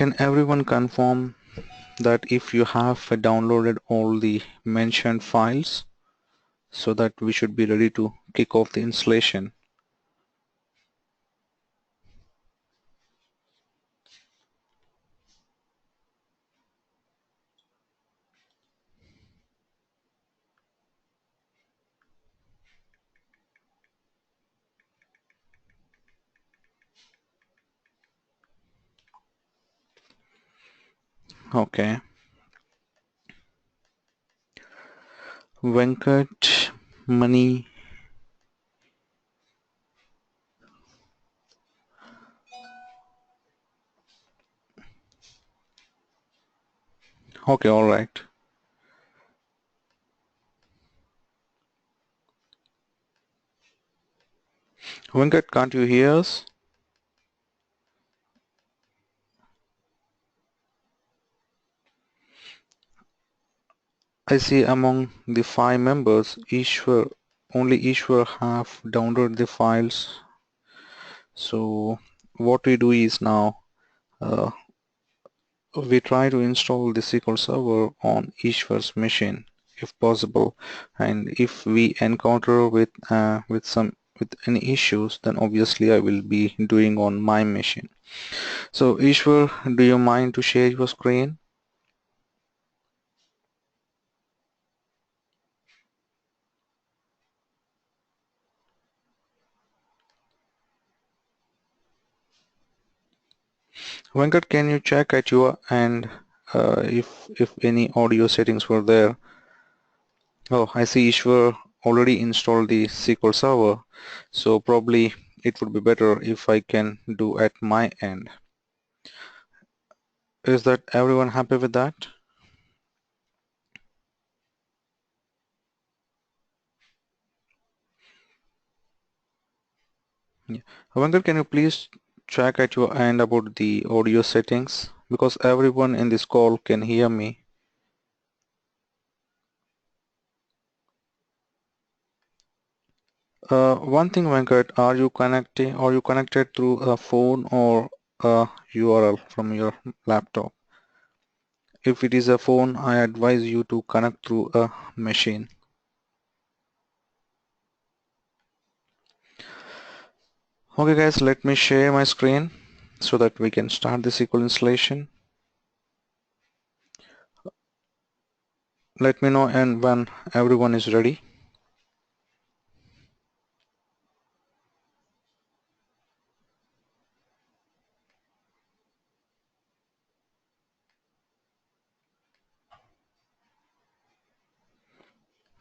Can everyone confirm that if you have downloaded all the mentioned files, so that we should be ready to kick off the installation? Okay. Venkat, Mani. Okay, all right. Venkat, can't you hear us? I see among the 5 members, only Ishwar have downloaded the files. So what we do is now uh, we try to install the SQL Server on Ishwar's machine if possible, and if we encounter with any issues, then obviously I will be doing on my machine. So Ishwar, do you mind to share your screen? Venkat, can you check at your end if any audio settings were there? Oh, I see Ishwar already installed the SQL Server, so probably it would be better if I can do at my end. Is that everyone happy with that? Yeah. Venkat, can you please check at your end about the audio settings? Because everyone in this call can hear me. One thing, Venkat, are you connected through a phone or a URL from your laptop? If it is a phone, I advise you to connect through a machine. Okay guys, let me share my screen so that we can start the SQL installation. Let me know and when everyone is ready.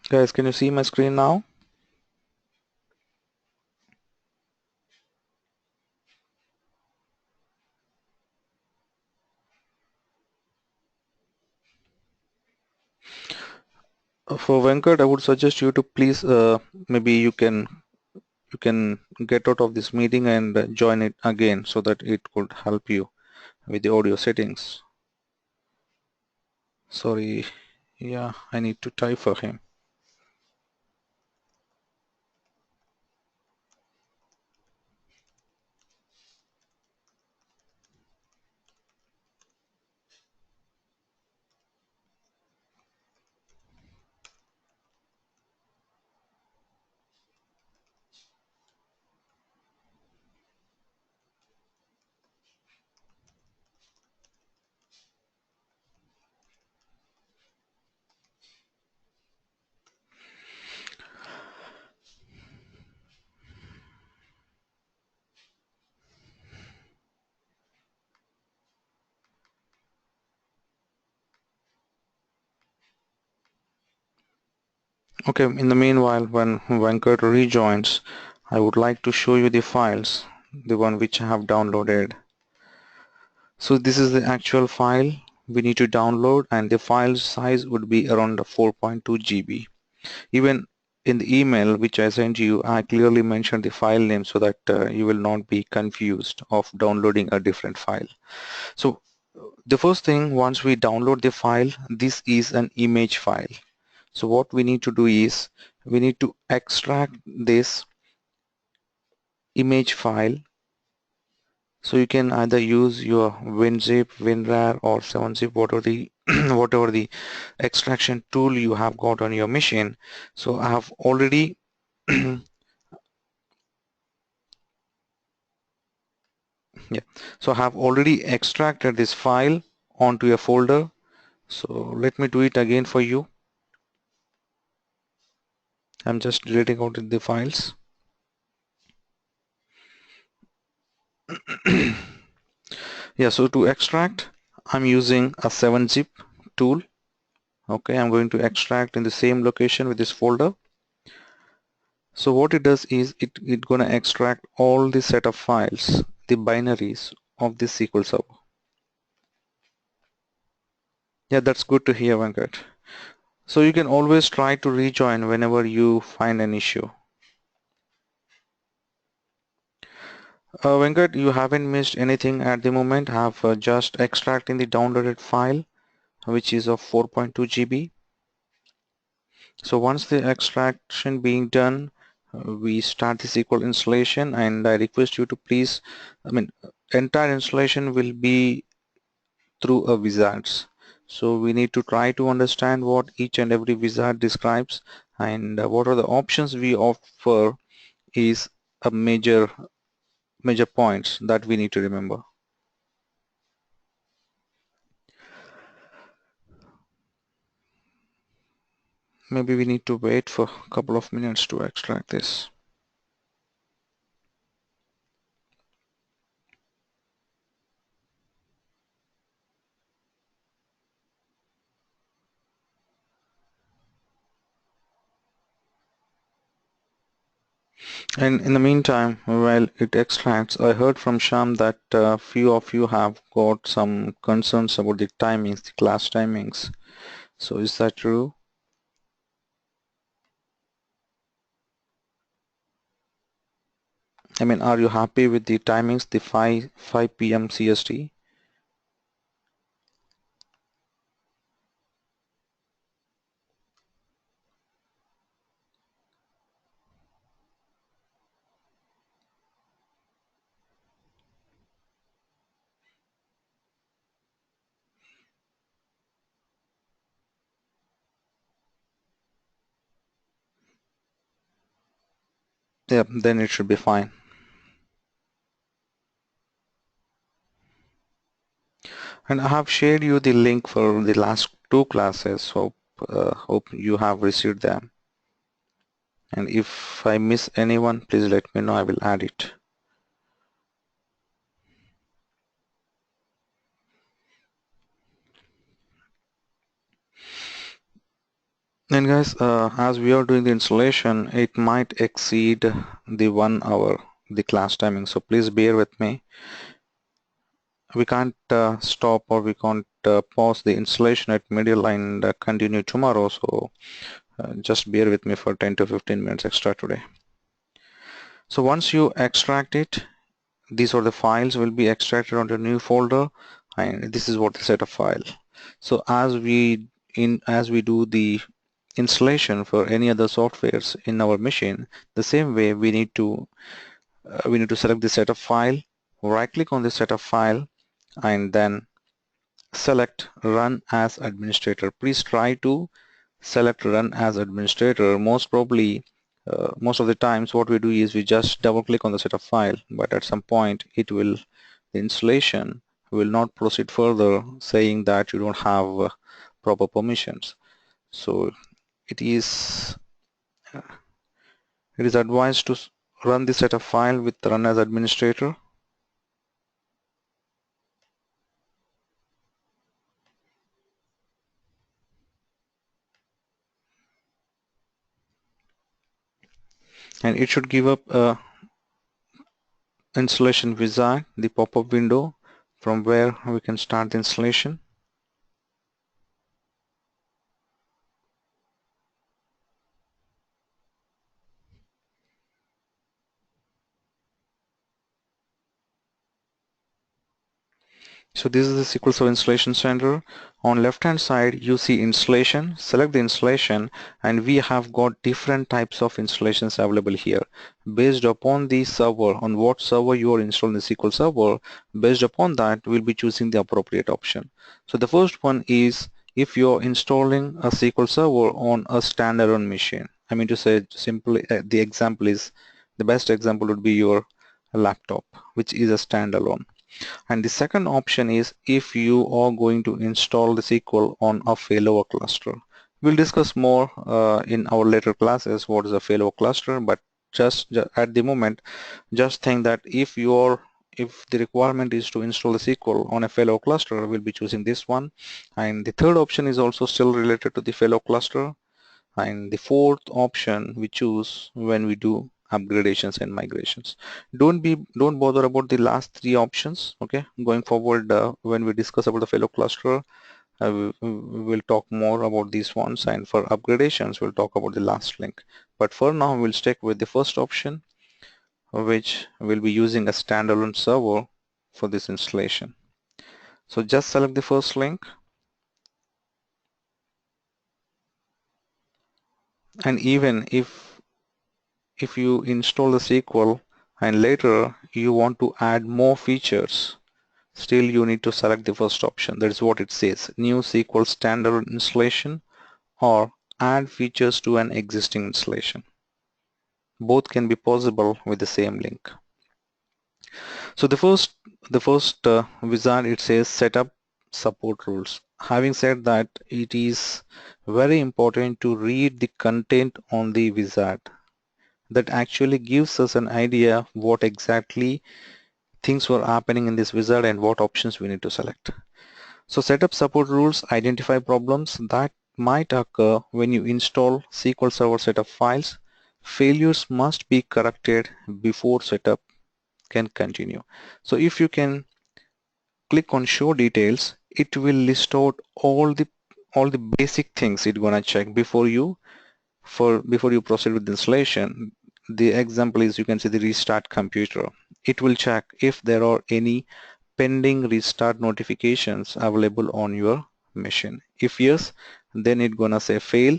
Guys, can you see my screen now? For Venkat, I would suggest you to please maybe you can get out of this meeting and join it again so that it could help you with the audio settings. Sorry, yeah, I need to type for him. Okay, in the meanwhile, when Venkat rejoins, I would like to show you the files, the one which I have downloaded. So this is the actual file we need to download, and the file size would be around 4.2 GB. Even in the email which I sent you, I clearly mentioned the file name so that you will not be confused of downloading a different file. So the first thing, once we download the file, this is an image file. So what we need to do is we need to extract this image file So you can either use your WinZip, WinRAR or 7-zip, whatever the whatever the extraction tool you have got on your machine. So I have already yeah, so I have already extracted this file onto a folder. So let me do it again for you. I'm just deleting out the files. Yeah, so to extract, I'm using a 7-zip tool. Okay, I'm going to extract in the same location with this folder. So what it does is it gonna extract all the set of files, the binaries of this SQL Server. Yeah, that's good to hear, Venkat. So you can always try to rejoin whenever you find an issue. Venkat, you haven't missed anything at the moment. I have just extracting the downloaded file, which is of 4.2 GB. So once the extraction being done, we start the SQL installation, and I request you to please, entire installation will be through a wizards. So we need to try to understand what each and every wizard describes, and what are the options we offer is a major points that we need to remember. Maybe we need to wait for a couple of minutes to extract this. And in the meantime, while it extracts, I heard from Sham that few of you have got some concerns about the timings, the class timings. So is that true? Are you happy with the timings, the 5 p.m. CST? Yeah, then it should be fine. And I have shared you the link for the last two classes. Hope you have received them. And if I miss anyone, please let me know. I will add it. And guys, as we are doing the installation, it might exceed the 1 hour, the class timing. So please bear with me. We can't stop, or we can't pause the installation at middle and continue tomorrow. So just bear with me for 10 to 15 minutes extra today. So once you extract it, these are the files will be extracted onto a new folder, and this is what the set of file. So as we do the installation for any other softwares in our machine, the same way we need to select the set of file, right click on the set of file, and then select run as administrator. Please try to select run as administrator. Most of the times what we do is we just double click on the set of file, but at some point the installation will not proceed further, saying that you don't have proper permissions. So it is it is advised to run the set of file with run as administrator. And it should give up a installation wizard, the pop-up window from where we can start the installation. So this is the SQL Server Installation Center. On left hand side you see installation. Select the installation and we have got different types of installations available here. Based upon the server, on what server you are installing the SQL Server, based upon that we'll be choosing the appropriate option. So the first one is if you're installing a SQL Server on a standalone machine. I mean to say simply the example is, the best example would be your laptop, which is a standalone. And the second option is if you are going to install the SQL on a failover cluster. We'll discuss more in our later classes what is a failover cluster, but just at the moment, just think that if the requirement is to install the SQL on a failover cluster, we'll be choosing this one. And the third option is also still related to the failover cluster. And the fourth option we choose when we do upgradations and migrations. Don't bother about the last three options. Okay, going forward when we discuss about the fellow cluster, we'll talk more about these ones, and for upgradations we'll talk about the last link. But for now we'll stick with the first option, which will be using a standalone server for this installation. So just select the first link, and even if you install the SQL and later you want to add more features, still you need to select the first option. That is what it says, new SQL standard installation or add features to an existing installation. Both can be possible with the same link. So the first wizard, it says setup support rules. Having said that, it is very important to read the content on the wizard. That actually gives us an idea what exactly things were happening in this wizard and what options we need to select. So setup support rules identify problems that might occur when you install SQL Server setup files. Failures must be corrected before setup can continue. So if you can click on show details, it will list out all the basic things it's gonna check before you proceed with the installation. The example is, you can see the restart computer. It will check if there are any pending restart notifications available on your machine. If yes, then it's gonna say fail.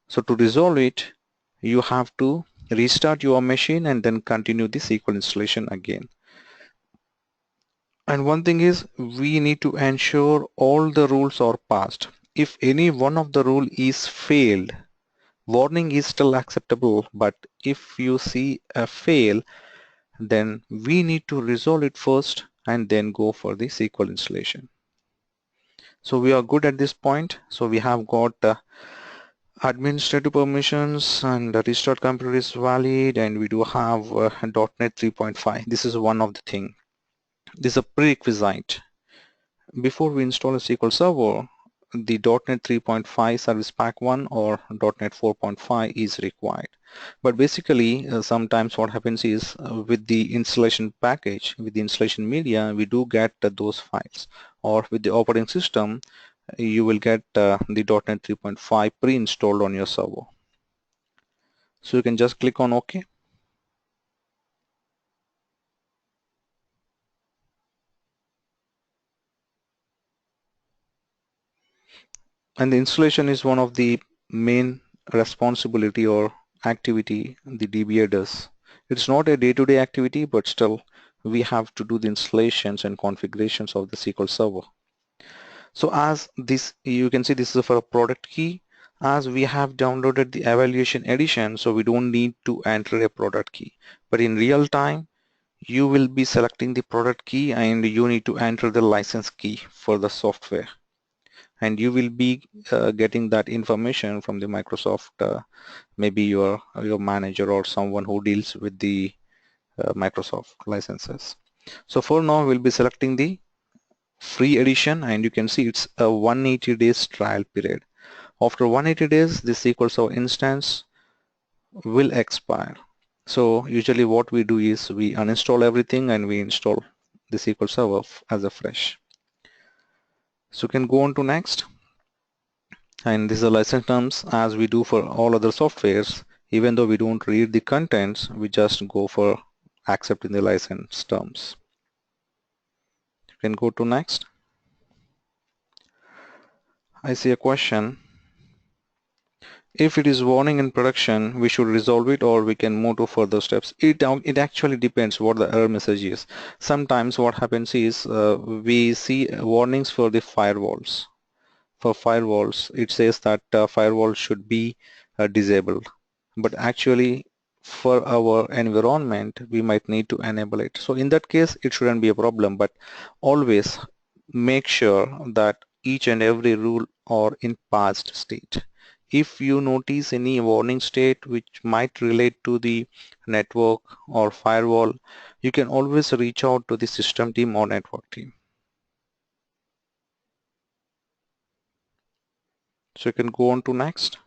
So to resolve it, you have to restart your machine and then continue the SQL installation again. And one thing is, we need to ensure all the rules are passed. If any one of the rule is failed, warning is still acceptable, but if you see a fail, then we need to resolve it first and then go for the SQL installation. So we are good at this point. So we have got administrative permissions and the restart computer is valid, and we do have .NET 3.5. This is one of the thing. This is a prerequisite. Before we install a SQL Server, the .NET 3.5 Service Pack 1 or .NET 4.5 is required. But basically, sometimes what happens is with the installation package, with the installation media, we do get those files. Or with the operating system, you will get the .NET 3.5 pre-installed on your server. So you can just click on OK. And the installation is one of the main responsibility or activity the DBA does. It's not a day-to-day activity, but still we have to do the installations and configurations of the SQL Server. So as this, you can see this is for a product key. As we have downloaded the evaluation edition, so we don't need to enter a product key. But in real time, you will be selecting the product key and you need to enter the license key for the software. And you will be getting that information from the Microsoft, maybe your manager or someone who deals with the Microsoft licenses. So for now, we'll be selecting the free edition, and you can see it's a 180 days trial period. After 180 days, the SQL Server instance will expire. So usually what we do is we uninstall everything and we install the SQL Server as a fresh. So you can go on to next. And these are license terms as we do for all other softwares. Even though we don't read the contents, we just go for accepting the license terms. can go to next. I see a question. If it is warning in production, we should resolve it or we can move to further steps. It actually depends what the error message is. Sometimes what happens is we see warnings for the firewalls. For firewalls, it says that firewall should be disabled. But actually, for our environment, we might need to enable it. So in that case, it shouldn't be a problem. But always make sure that each and every rule are in passed state. If you notice any warning state which might relate to the network or firewall, you can always reach out to the system team or network team. So you can go on to next.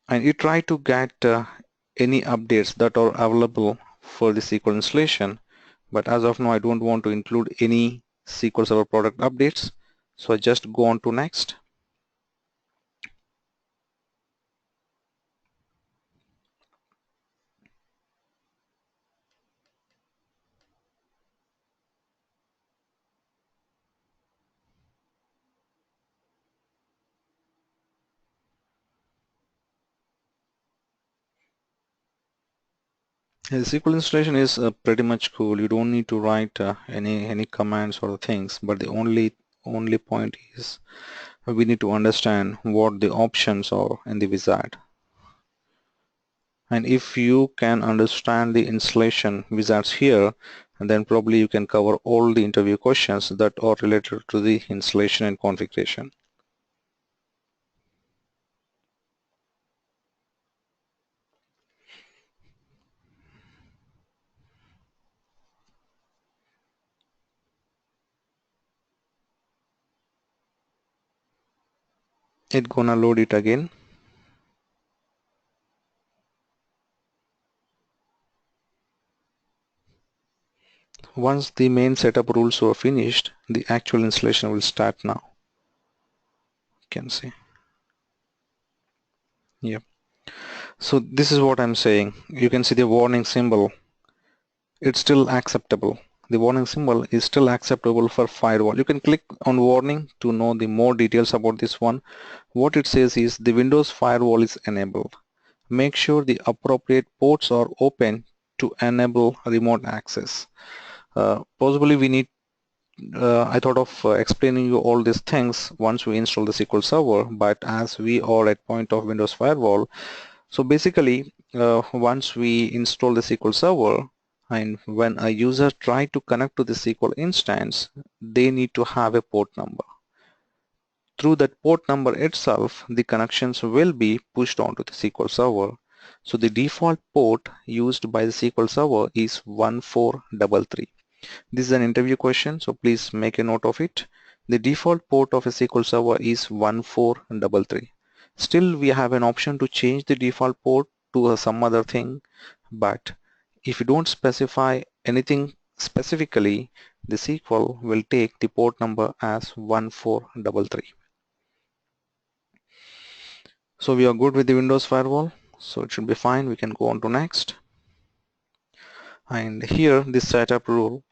And you try to get any updates that are available for the SQL installation. But as of now, I don't want to include any SQL Server product updates. So I just go on to next. The SQL installation is pretty much cool. You don't need to write any commands or things, but the only point is we need to understand what the options are in the wizard. And if you can understand the installation wizards here, and then probably you can cover all the interview questions that are related to the installation and configuration. It's gonna load it again. Once the main setup rules are finished, the actual installation will start now. You can see. Yep. So this is what I'm saying. You can see the warning symbol. It's still acceptable. The warning symbol is still acceptable for firewall. You can click on warning to know the more details about this one. What it says is the Windows firewall is enabled. Make sure the appropriate ports are open to enable remote access. Possibly we need I thought of explaining you all these things once we install the SQL Server, but as we are at point of Windows Firewall, so basically once we install the SQL Server and when a user try to connect to the SQL instance, they need to have a port number. Through that port number itself, the connections will be pushed onto the SQL Server. So the default port used by the SQL Server is 1433. This is an interview question, so please make a note of it. The default port of a SQL Server is 1433. Still, we have an option to change the default port to some other thing, but if you don't specify anything specifically, the SQL will take the port number as 1433. So we are good with the Windows Firewall, so it should be fine. We can go on to next. And here, this setup rule.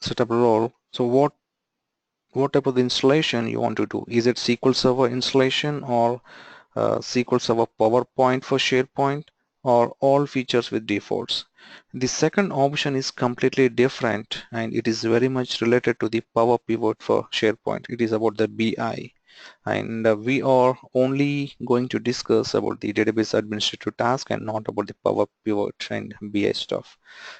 So what type of installation you want to do? Is it SQL Server installation or SQL Server PowerPoint for SharePoint or all features with defaults? The second option is completely different and it is very much related to the Power Pivot for SharePoint. It is about the BI, and we are only going to discuss about the database administrative task and not about the Power Pivot and BI stuff.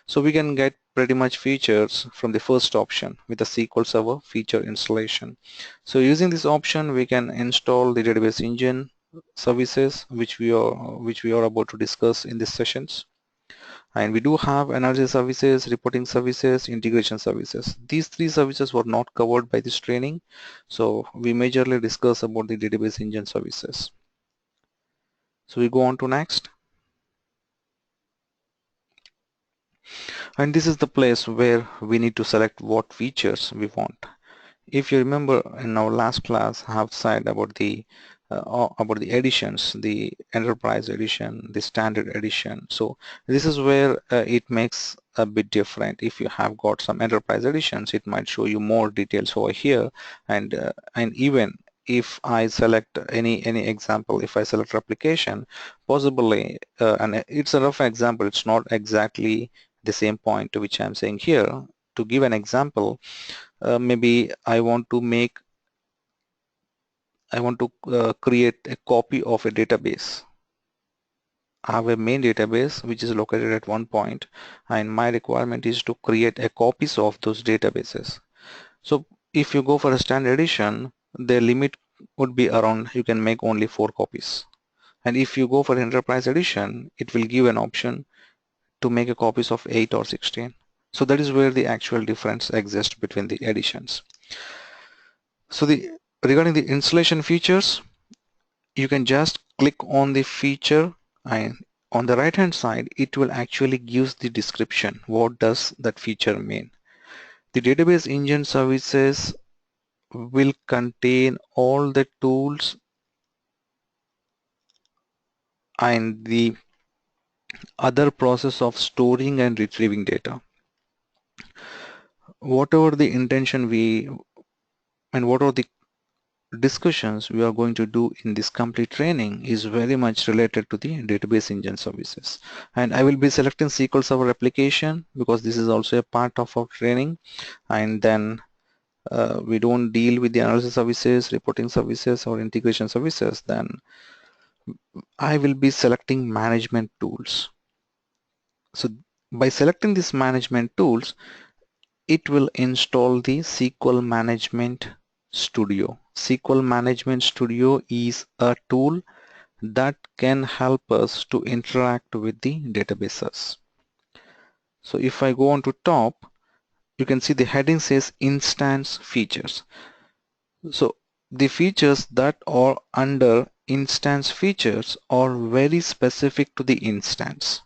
So we can get pretty much features from the first option with the SQL Server feature installation. So using this option we can install the database engine services which we are about to discuss in these sessions. And we do have analysis services, reporting services, integration services. These three services were not covered by this training, so we majorly discuss about the database engine services. So we go on to next. And this is the place where we need to select what features we want. If you remember in our last class, I have said about the editions, the enterprise edition, the standard edition. So this is where it makes a bit different. If you have got some enterprise editions, it might show you more details over here, and even if I select any example, if I select replication, possibly, and it's a rough example, it's not exactly the same point which I'm saying here. To give an example, maybe I want to create a copy of a database. I have a main database which is located at one point, and my requirement is to create a copies of those databases. So if you go for a standard edition, the limit would be around, you can make only 4 copies. And if you go for enterprise edition, it will give an option to make a copies of 8 or 16. So that is where the actual difference exists between the editions. So regarding the installation features, you can just click on the feature, and on the right hand side it will actually gives the description. What does that feature mean? The database engine services will contain all the tools and the other process of storing and retrieving data. Whatever the intention and what are the discussions we are going to do in this complete training is very much related to the database engine services. And I will be selecting SQL Server application because this is also a part of our training, and then we don't deal with the analysis services, reporting services, or integration services. Then I will be selecting management tools. So by selecting these management tools, it will install the SQL Management Studio. SQL Management Studio is a tool that can help us to interact with the databases. So if I go on to top, you can see the heading says instance features. So the features that are under instance features are very specific to the instance.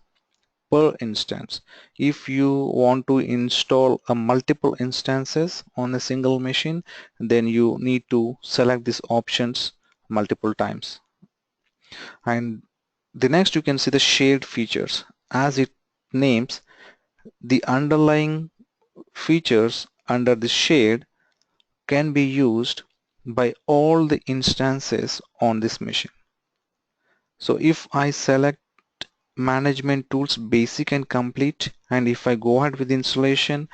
Per instance, if you want to install a multiple instances on a single machine, then you need to select these options multiple times. And the next, you can see the shared features. As it names, the underlying features under the shared can be used by all the instances on this machine. So if I select management tools basic and complete, and if I go ahead with installation,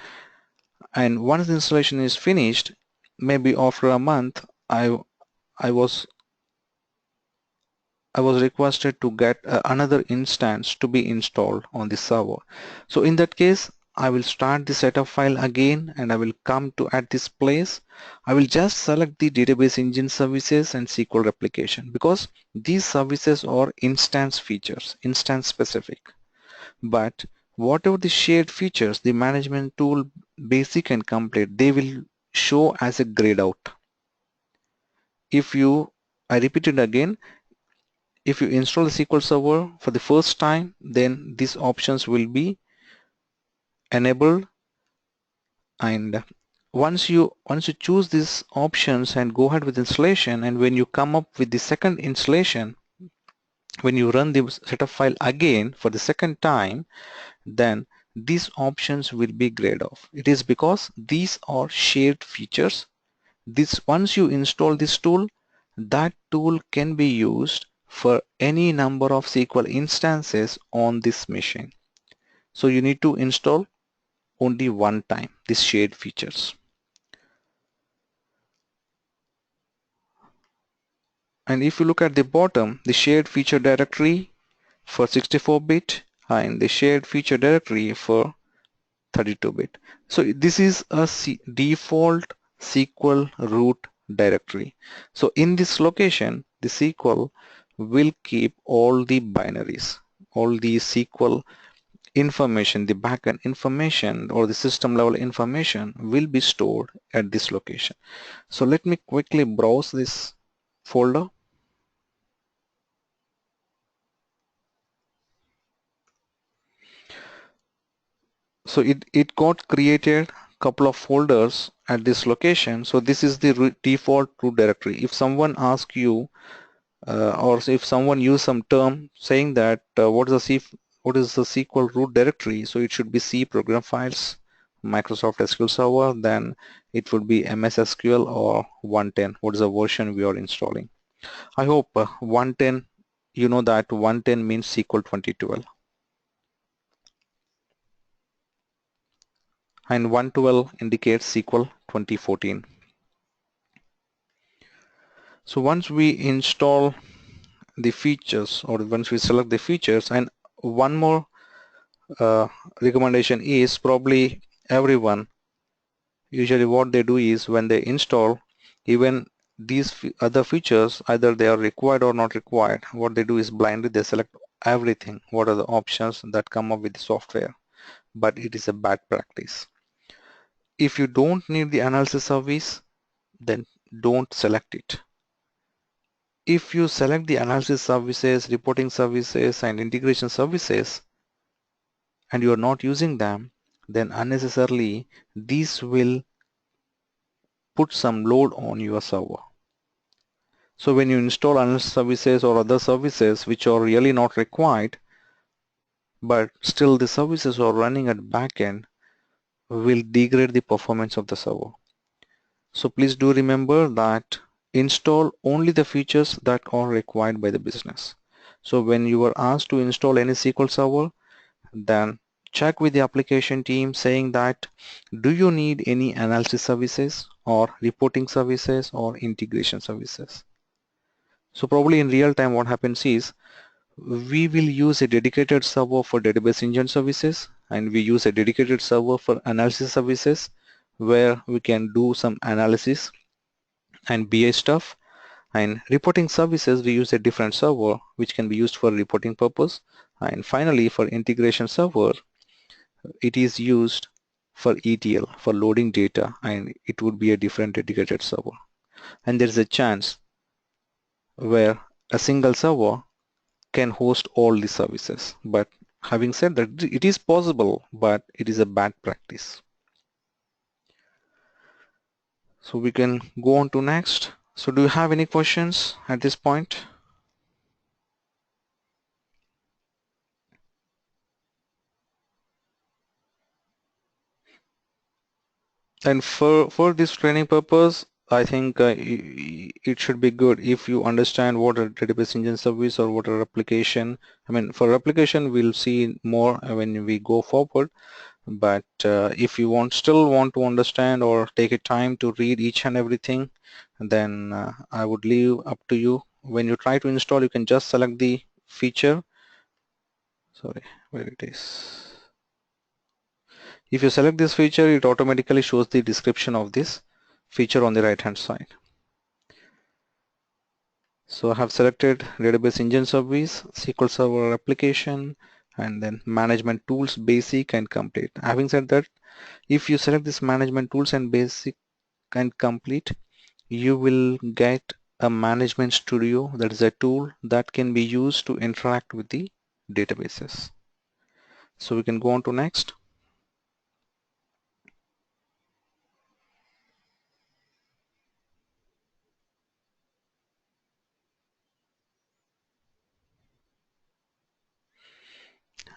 and once the installation is finished, maybe after a month, I was requested to get another instance to be installed on the server. So in that case, I will start the setup file again, and I will come to at this place. I will just select the database engine services and SQL replication because these services are instance features, instance specific. But whatever the shared features, the management tool basic and complete, they will show as a grayed out. I repeat it again, if you install the SQL Server for the first time, then these options will be enabled, and once you choose these options and go ahead with installation, and when you come up with the second installation, when you run the setup file again for the second time, then these options will be grayed off. It is because these are shared features. Once you install this tool, that tool can be used for any number of SQL instances on this machine. So you need to install only one time these shared features. And if you look at the bottom, the shared feature directory for 64-bit and the shared feature directory for 32-bit. So this is a default SQL root directory. So in this location, the SQL will keep all the binaries, all the SQL information, the backend information or the system level information will be stored at this location. So let me quickly browse this folder. So it got created couple of folders at this location. So this is the default root directory. If someone asks you or if someone use some term saying that what is the what is the SQL root directory? So it should be C program files, Microsoft SQL Server, then it would be MS SQL or 110. What is the version we are installing? I hope 110, you know that 110 means SQL 2012 and 112 indicates SQL 2014. So once we install the features or once we select the features, and one more recommendation is probably everyone usually what they do is when they install even these other features, either they are required or not required, what they do is blindly they select everything, what are the options that come up with the software, but it is a bad practice. If you don't need the analysis service, then don't select it. If you select the analysis services, reporting services and integration services and you are not using them, then unnecessarily these will put some load on your server. So when you install analysis services or other services which are really not required, but still the services are running at backend, will degrade the performance of the server. So please do remember that install only the features that are required by the business. So when you are asked to install any SQL server, then check with the application team saying that do you need any analysis services or reporting services or integration services. So probably in real time what happens is we will use a dedicated server for database engine services and we use a dedicated server for analysis services where we can do some analysis and BA stuff, and reporting services we use a different server which can be used for reporting purpose, and finally for integration server it is used for ETL for loading data and it would be a different dedicated server. And there is a chance where a single server can host all the services, but having said that it is possible but it is a bad practice. So we can go on to next. So do you have any questions at this point? And for this training purpose, I think it should be good if you understand what a database engine service or what a replication. I mean, for replication, we'll see more when we go forward. But if you still want to understand or take a time to read each and everything, then I would leave up to you. When you try to install, you can just select the feature. Sorry, where it is. If you select this feature, it automatically shows the description of this feature on the right hand side. So I have selected database engine service, SQL Server application, and then management tools, basic and complete. Having said that, if you select this management tools and basic and complete, you will get a management studio, that is a tool that can be used to interact with the databases. So we can go on to next.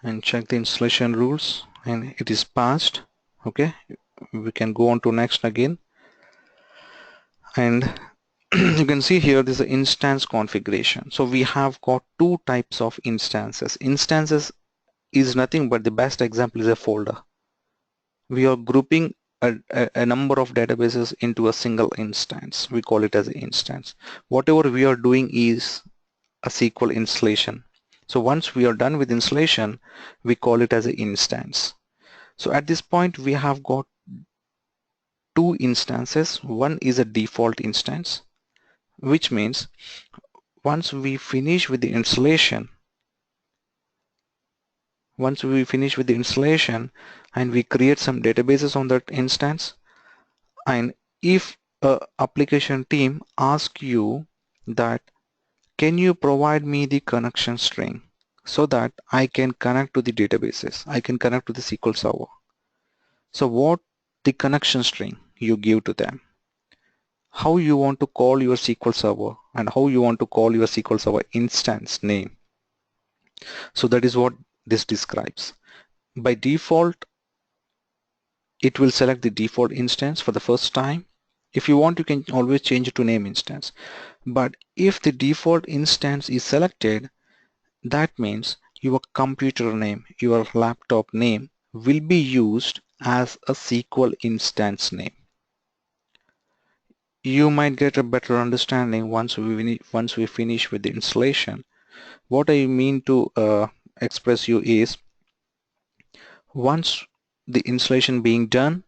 And check the installation rules and it is passed. Okay, we can go on to next again. And you can see here this is instance configuration. So we have got two types of instances. Instances is nothing but the best example is a folder. We are grouping a number of databases into a single instance. We call it as an instance. Whatever we are doing is a SQL installation. So once we are done with installation, we call it as an instance. So at this point we have got two instances. One is a default instance, which means once we finish with the installation and we create some databases on that instance, and if a application team asks you that can you provide me the connection string so that I can connect to the databases, I can connect to the SQL server. So what the connection string you give to them, how you want to call your SQL server and how you want to call your SQL server instance name. So that is what this describes. By default, it will select the default instance for the first time. If you want, you can always change it to name instance. But if the default instance is selected, that means your computer name, your laptop name will be used as a SQL instance name. You might get a better understanding once we finish with the installation. What I mean to express you is, once the installation being done,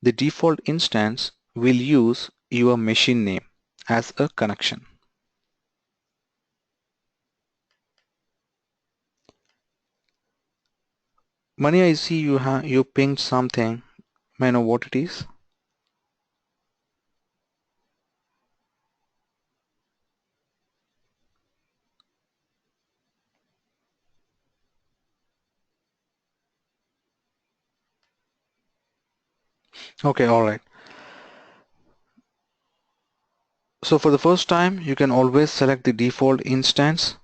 the default instance will use your machine name as a connection. Mani, I see you pinged something. May I know what it is? Okay, all right. So for the first time, you can always select the default instance,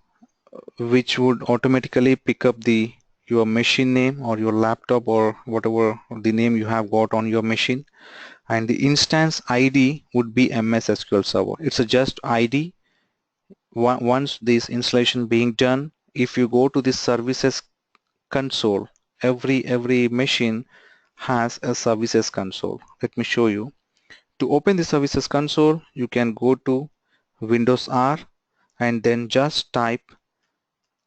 which would automatically pick up your machine name or your laptop or whatever the name you have got on your machine, and the instance ID would be MS SQL Server. It's a just ID. Once this installation being done, if you go to the services console, every machine has a services console. Let me show you. To open the services console, you can go to Windows R and then just type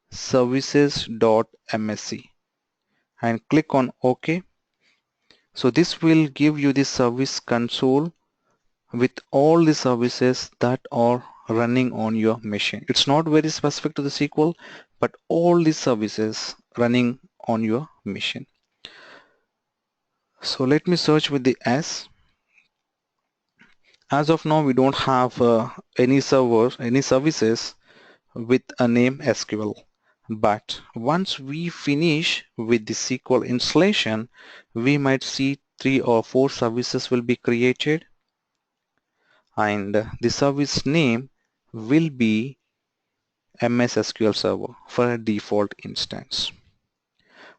services.msc and click on OK. So this will give you the service console with all the services that are running on your machine. It's not very specific to the SQL, but all the services running on your machine. So let me search with the S. As of now, we don't have any services with a name SQL. But once we finish with the SQL installation, we might see 3 or 4 services will be created, and the service name will be MS SQL Server for a default instance.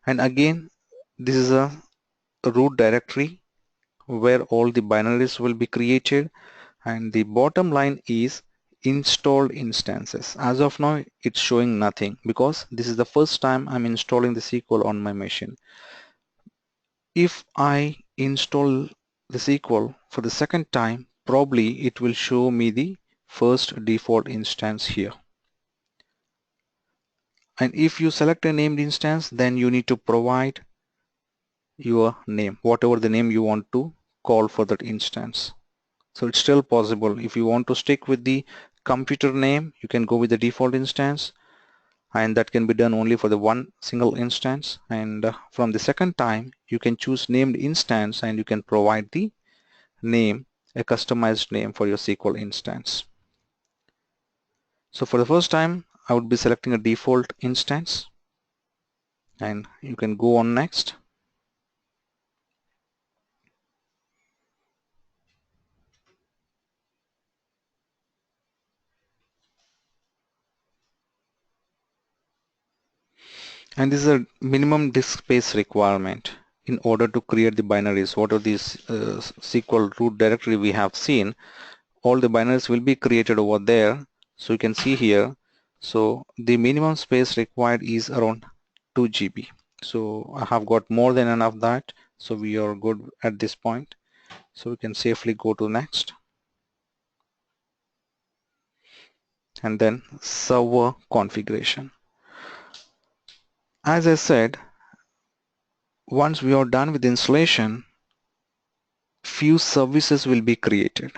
And again, this is a root directory where all the binaries will be created, and the bottom line is installed instances. As of now, it's showing nothing because this is the first time I'm installing the SQL on my machine. If I install the SQL for the second time, probably it will show me the first default instance here. And if you select a named instance, then you need to provide your name, whatever the name you want to call for that instance. So it's still possible. If you want to stick with the computer name, you can go with the default instance, and that can be done only for the one single instance. And from the second time, you can choose named instance and you can provide the name, a customized name for your SQL instance. So for the first time, I would be selecting a default instance, and you can go on next. And this is a minimum disk space requirement in order to create the binaries. What are these SQL root directory we have seen? All the binaries will be created over there. So you can see here. So the minimum space required is around 2 GB. So I have got more than enough that. So we are good at this point. So we can safely go to next. And then server configuration. As I said, once we are done with installation, few services will be created.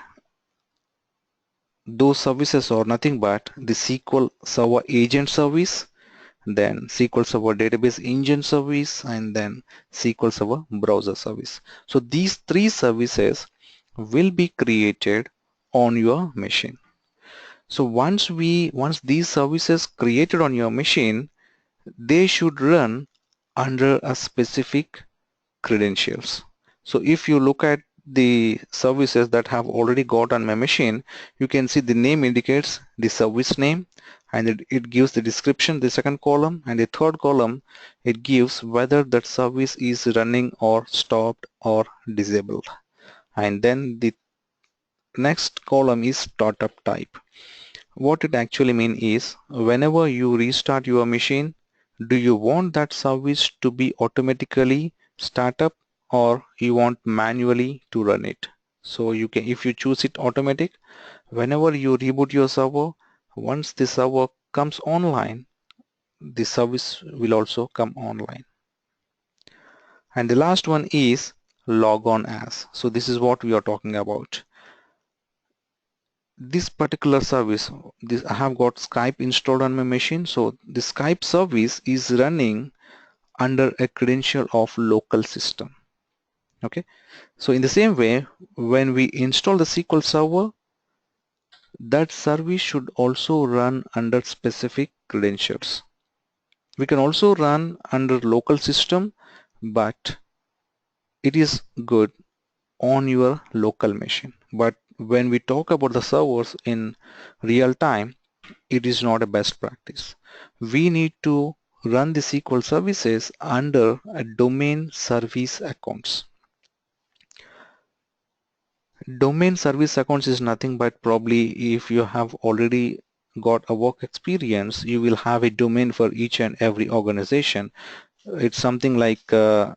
Those services are nothing but the SQL Server Agent service, then SQL Server Database Engine service, and then SQL Server Browser service. So these 3 services will be created on your machine. So once these services created on your machine, they should run under a specific credentials. So if you look at the services that have already got on my machine, you can see the name indicates the service name, and it gives the description, the second column, and the third column, it gives whether that service is running or stopped or disabled. And then the next column is startup type. What it actually means is whenever you restart your machine, do you want that service to be automatically start up or you want manually to run it? So you can, if you choose it automatic, whenever you reboot your server, once the server comes online, the service will also come online. And the last one is log on as. So this is what we are talking about. This particular service, this I have got Skype installed on my machine, so the Skype service is running under a credential of local system. Okay, so in the same way, when we install the SQL server, that service should also run under specific credentials. We can also run under local system, but it is good on your local machine. But when we talk about the servers in real time, it is not a best practice. We need to run the SQL services under a domain service accounts. Domain service accounts is nothing but probably if you have already got a work experience, you will have a domain for each and every organization. It's something like the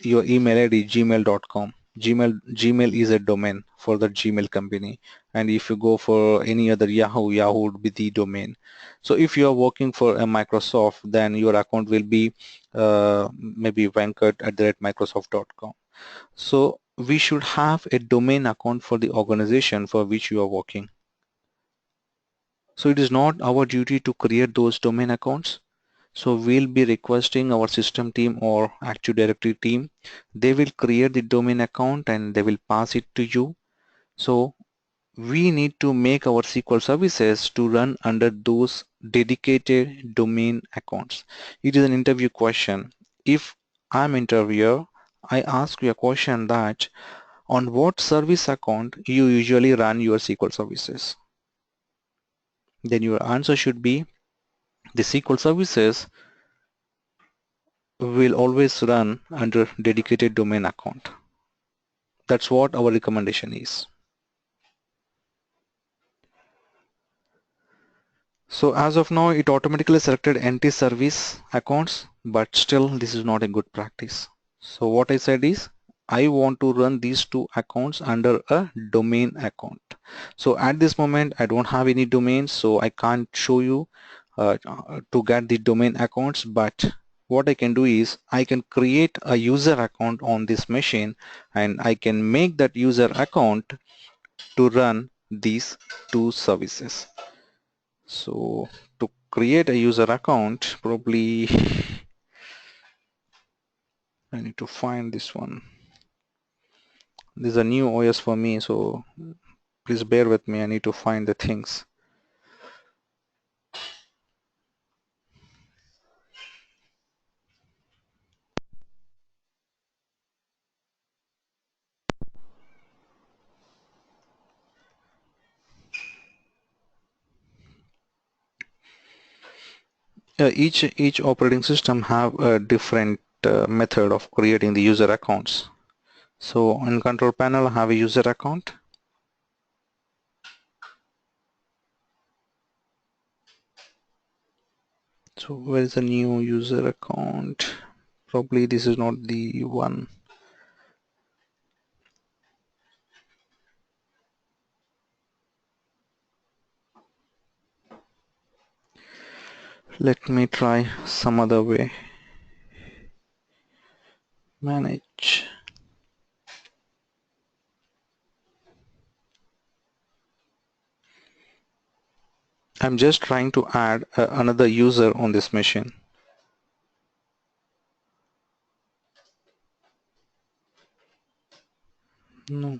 your email ID gmail.com. Gmail is a domain for the Gmail company, and if you go for any other Yahoo would be the domain. So if you are working for a Microsoft, then your account will be maybe venkat@microsoft.com. So we should have a domain account for the organization for which you are working. So it is not our duty to create those domain accounts. So we'll be requesting our system team or Active Directory team. They will create the domain account and they will pass it to you. So we need to make our SQL services to run under those dedicated domain accounts. It is an interview question. If I'm interviewer, I ask you a question that on what service account you usually run your SQL services. Then your answer should be the SQL services will always run under dedicated domain account. That's what our recommendation is. So as of now, it automatically selected NT service accounts, but still this is not a good practice. So what I said is I want to run these two accounts under a domain account. So at this moment, I don't have any domains, so I can't show you to get the domain accounts, but what I can do is I can create a user account on this machine and I can make that user account to run these two services. So to create a user account, probably I need to find this one. This is a new OS for me, so please bear with me. I need to find the things. Each operating system have a different method of creating the user accounts. So on control panel, I have a user account. So where is the new user account? Probably this is not the one. Let me try some other way. Manage. I'm just trying to add another user on this machine. No.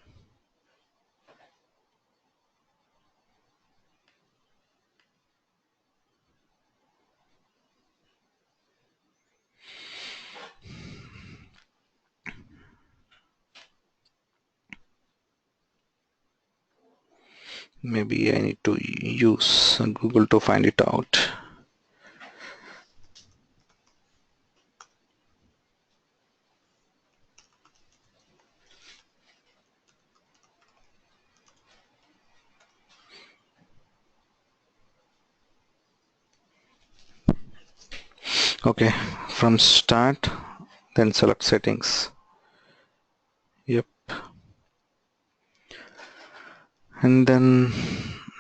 Maybe I need to use Google to find it out. Okay, from start, then select settings. Yep. And then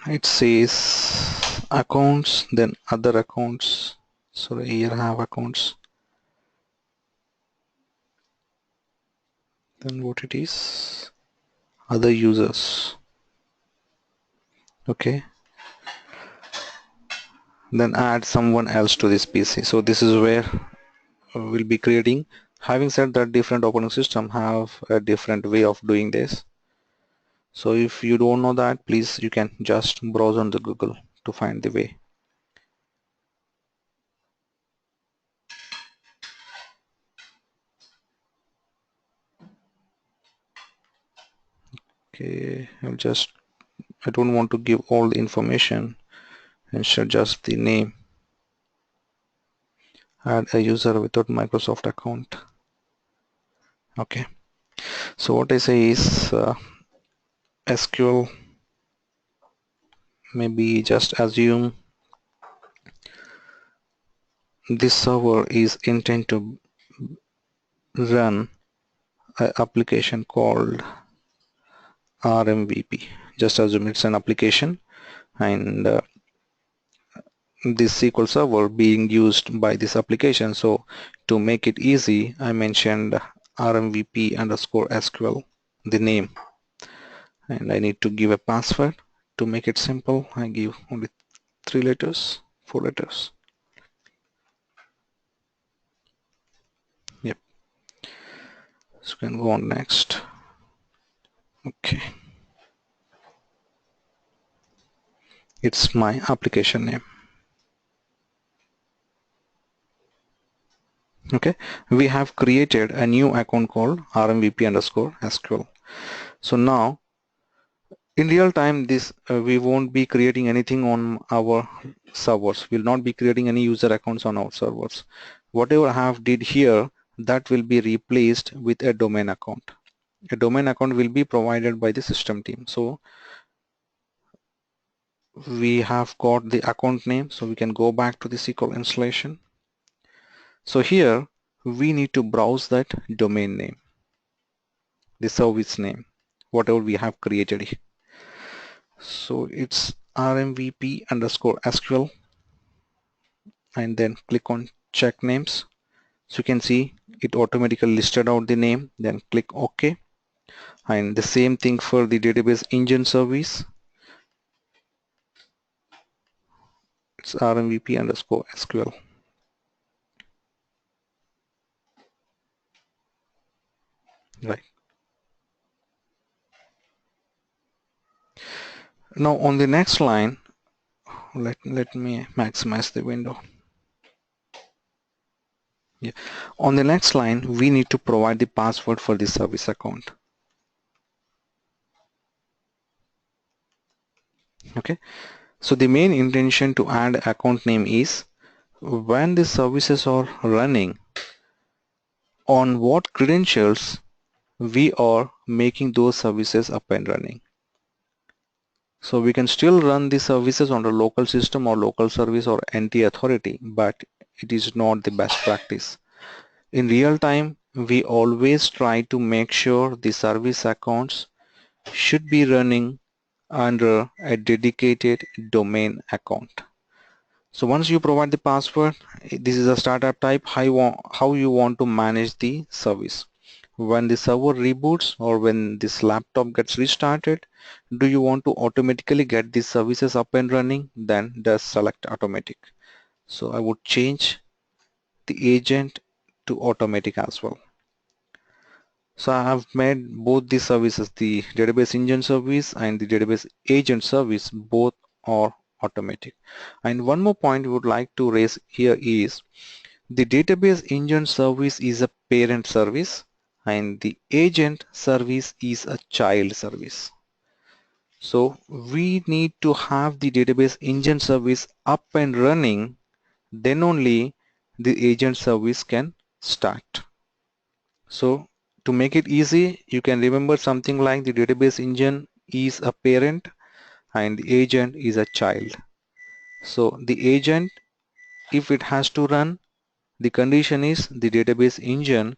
it says accounts, then other accounts. So here I have accounts. Then what it is? Other users. Okay. Then add someone else to this PC. So this is where we'll be creating. Having said that, different operating system have a different way of doing this. So if you don't know that, please you can just browse on the Google to find the way. Okay, I don't want to give all the information, instead just the name. Add a user without Microsoft account. Okay, so what I say is SQL, maybe just assume this server is intended to run an application called RMVP. Just assume it's an application, and this SQL server being used by this application. So to make it easy, I mentioned RMVP underscore SQL, the name, and I need to give a password. To make it simple, I give only 3 letters, 4 letters. Yep. So we can go on next. Okay. It's my application name. Okay. We have created a new account called RMVP underscore SQL. So now in real time, this we won't be creating anything on our servers. We'll not be creating any user accounts on our servers. Whatever I have did here, that will be replaced with a domain account. A domain account will be provided by the system team. So we have got the account name, so we can go back to the SQL installation. So here we need to browse that domain name, the service name, whatever we have created. So it's RMVP underscore SQL, and then click on check names. So you can see it automatically listed out the name, then click OK. And the same thing for the database engine service. It's RMVP underscore SQL. Right. Now on the next line, let me maximize the window. Yeah. On the next line, we need to provide the password for the service account. Okay. So the main intention to add account name is when the services are running, on what credentials we are making those services up and running. So we can still run the services on the local system or local service or NT authority, but it is not the best practice. In real time, we always try to make sure the service accounts should be running under a dedicated domain account. So once you provide the password, this is a startup type, how you want to manage the service. When the server reboots or when this laptop gets restarted, do you want to automatically get these services up and running? Then just select automatic. So I would change the agent to automatic as well. So I have made both the services, the database engine service and the database agent service, both are automatic. And one more point we would like to raise here is the database engine service is a parent service and the agent service is a child service. So we need to have the database engine service up and running, then only the agent service can start. So to make it easy, you can remember something like the database engine is a parent and the agent is a child. So the agent, if it has to run, the condition is the database engine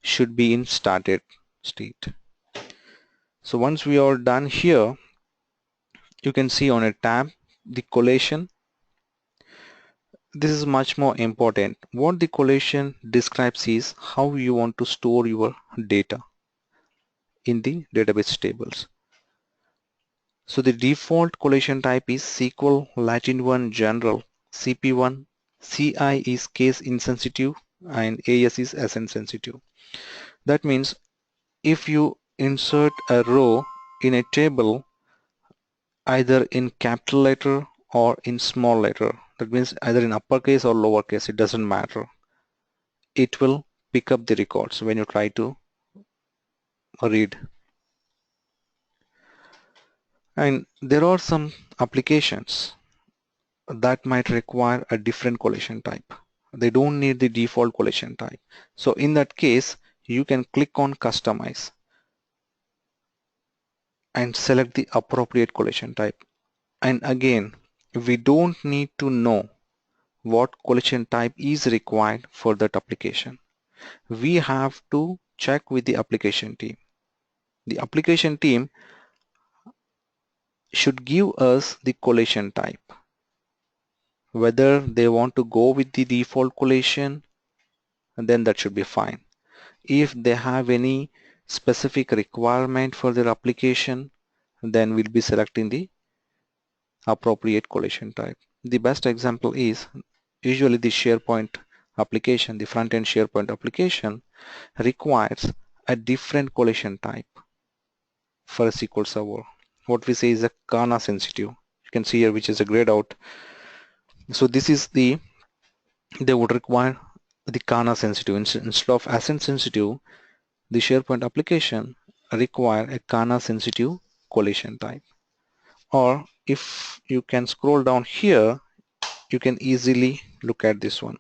should be in started state. So once we are done here, you can see on a tab the collation. This is much more important. What the collation describes is how you want to store your data in the database tables. So the default collation type is SQL Latin 1 General, CP1, CI is case insensitive, and AS is ASCII sensitive. That means if you insert a row in a table either in capital letter or in small letter, that means either in uppercase or lowercase, it doesn't matter. It will pick up the records when you try to read. And there are some applications that might require a different collation type. They don't need the default collation type. So in that case, you can click on customize and select the appropriate collation type. And again, we don't need to know what collation type is required for that application. We have to check with the application team. The application team should give us the collation type. Whether they want to go with the default collation, then that should be fine. If they have any specific requirement for their application, then we'll be selecting the appropriate collation type. The best example is usually the SharePoint application, the front-end SharePoint application requires a different collation type for a SQL Server. What we say is a Kana sensitive. You can see here which is a grayed out. So this is the, they would require the Kana sensitive. Instead of ASCII sensitive, the SharePoint application require a Kana sensitive collation type. Or if you can scroll down here, you can easily look at this one.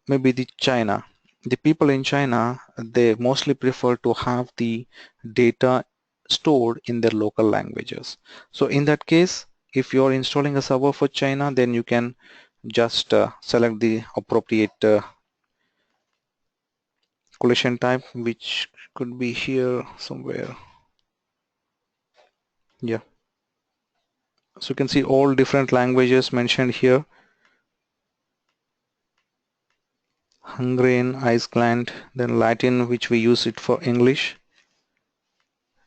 Maybe the China. The people in China, they mostly prefer to have the data stored in their local languages. So in that case, if you're installing a server for China, then you can just select the appropriate collation type, which could be here somewhere. Yeah. So you can see all different languages mentioned here. Hungarian, Iceland, then Latin, which we use it for English.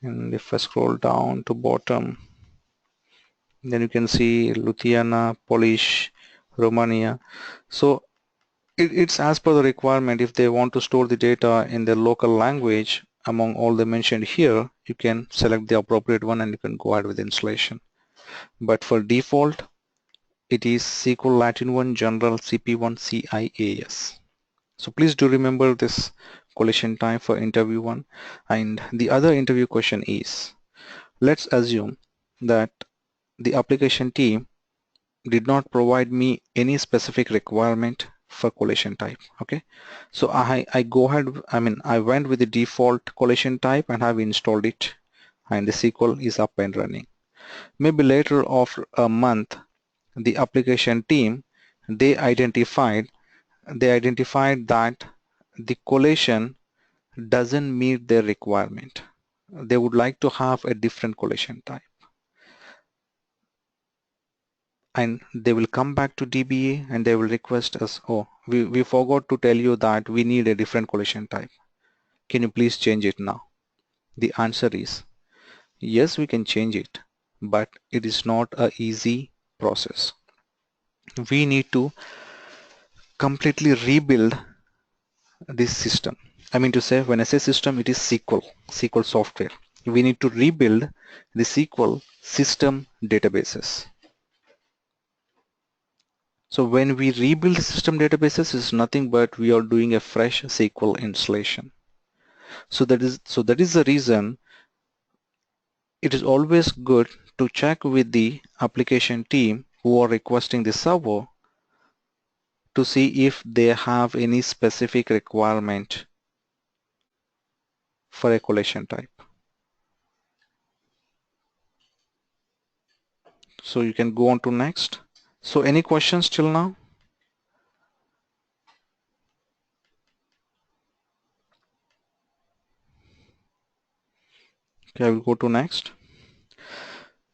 And if I scroll down to bottom, then you can see Lithuania, Polish, Romania. So it's as per the requirement. If they want to store the data in their local language among all the mentioned here, you can select the appropriate one and you can go ahead with installation. But for default, it is SQL Latin 1 General CP1 CIAS. So please do remember this collation time for interview one. And the other interview question is, let's assume that the application team did not provide me any specific requirement for collation type. Okay, so I go ahead, I went with the default collation type and have installed it, and the SQL is up and running. Maybe later after a month, the application team, they identified that the collation doesn't meet their requirement. They would like to have a different collation type, and they will come back to DBA and they will request us, oh, we forgot to tell you that we need a different collation type. Can you please change it now? The answer is yes, we can change it, but it is not a easy process. We need to completely rebuild this system. I mean to say, when I say system, it is SQL software. We need to rebuild the SQL system databases. So when we rebuild the system databases, it's nothing but we are doing a fresh SQL installation. So that is the reason it is always good to check with the application team who are requesting the server to see if they have any specific requirement for a collation type. So you can go on to next. So any questions till now? Okay, I will go to next.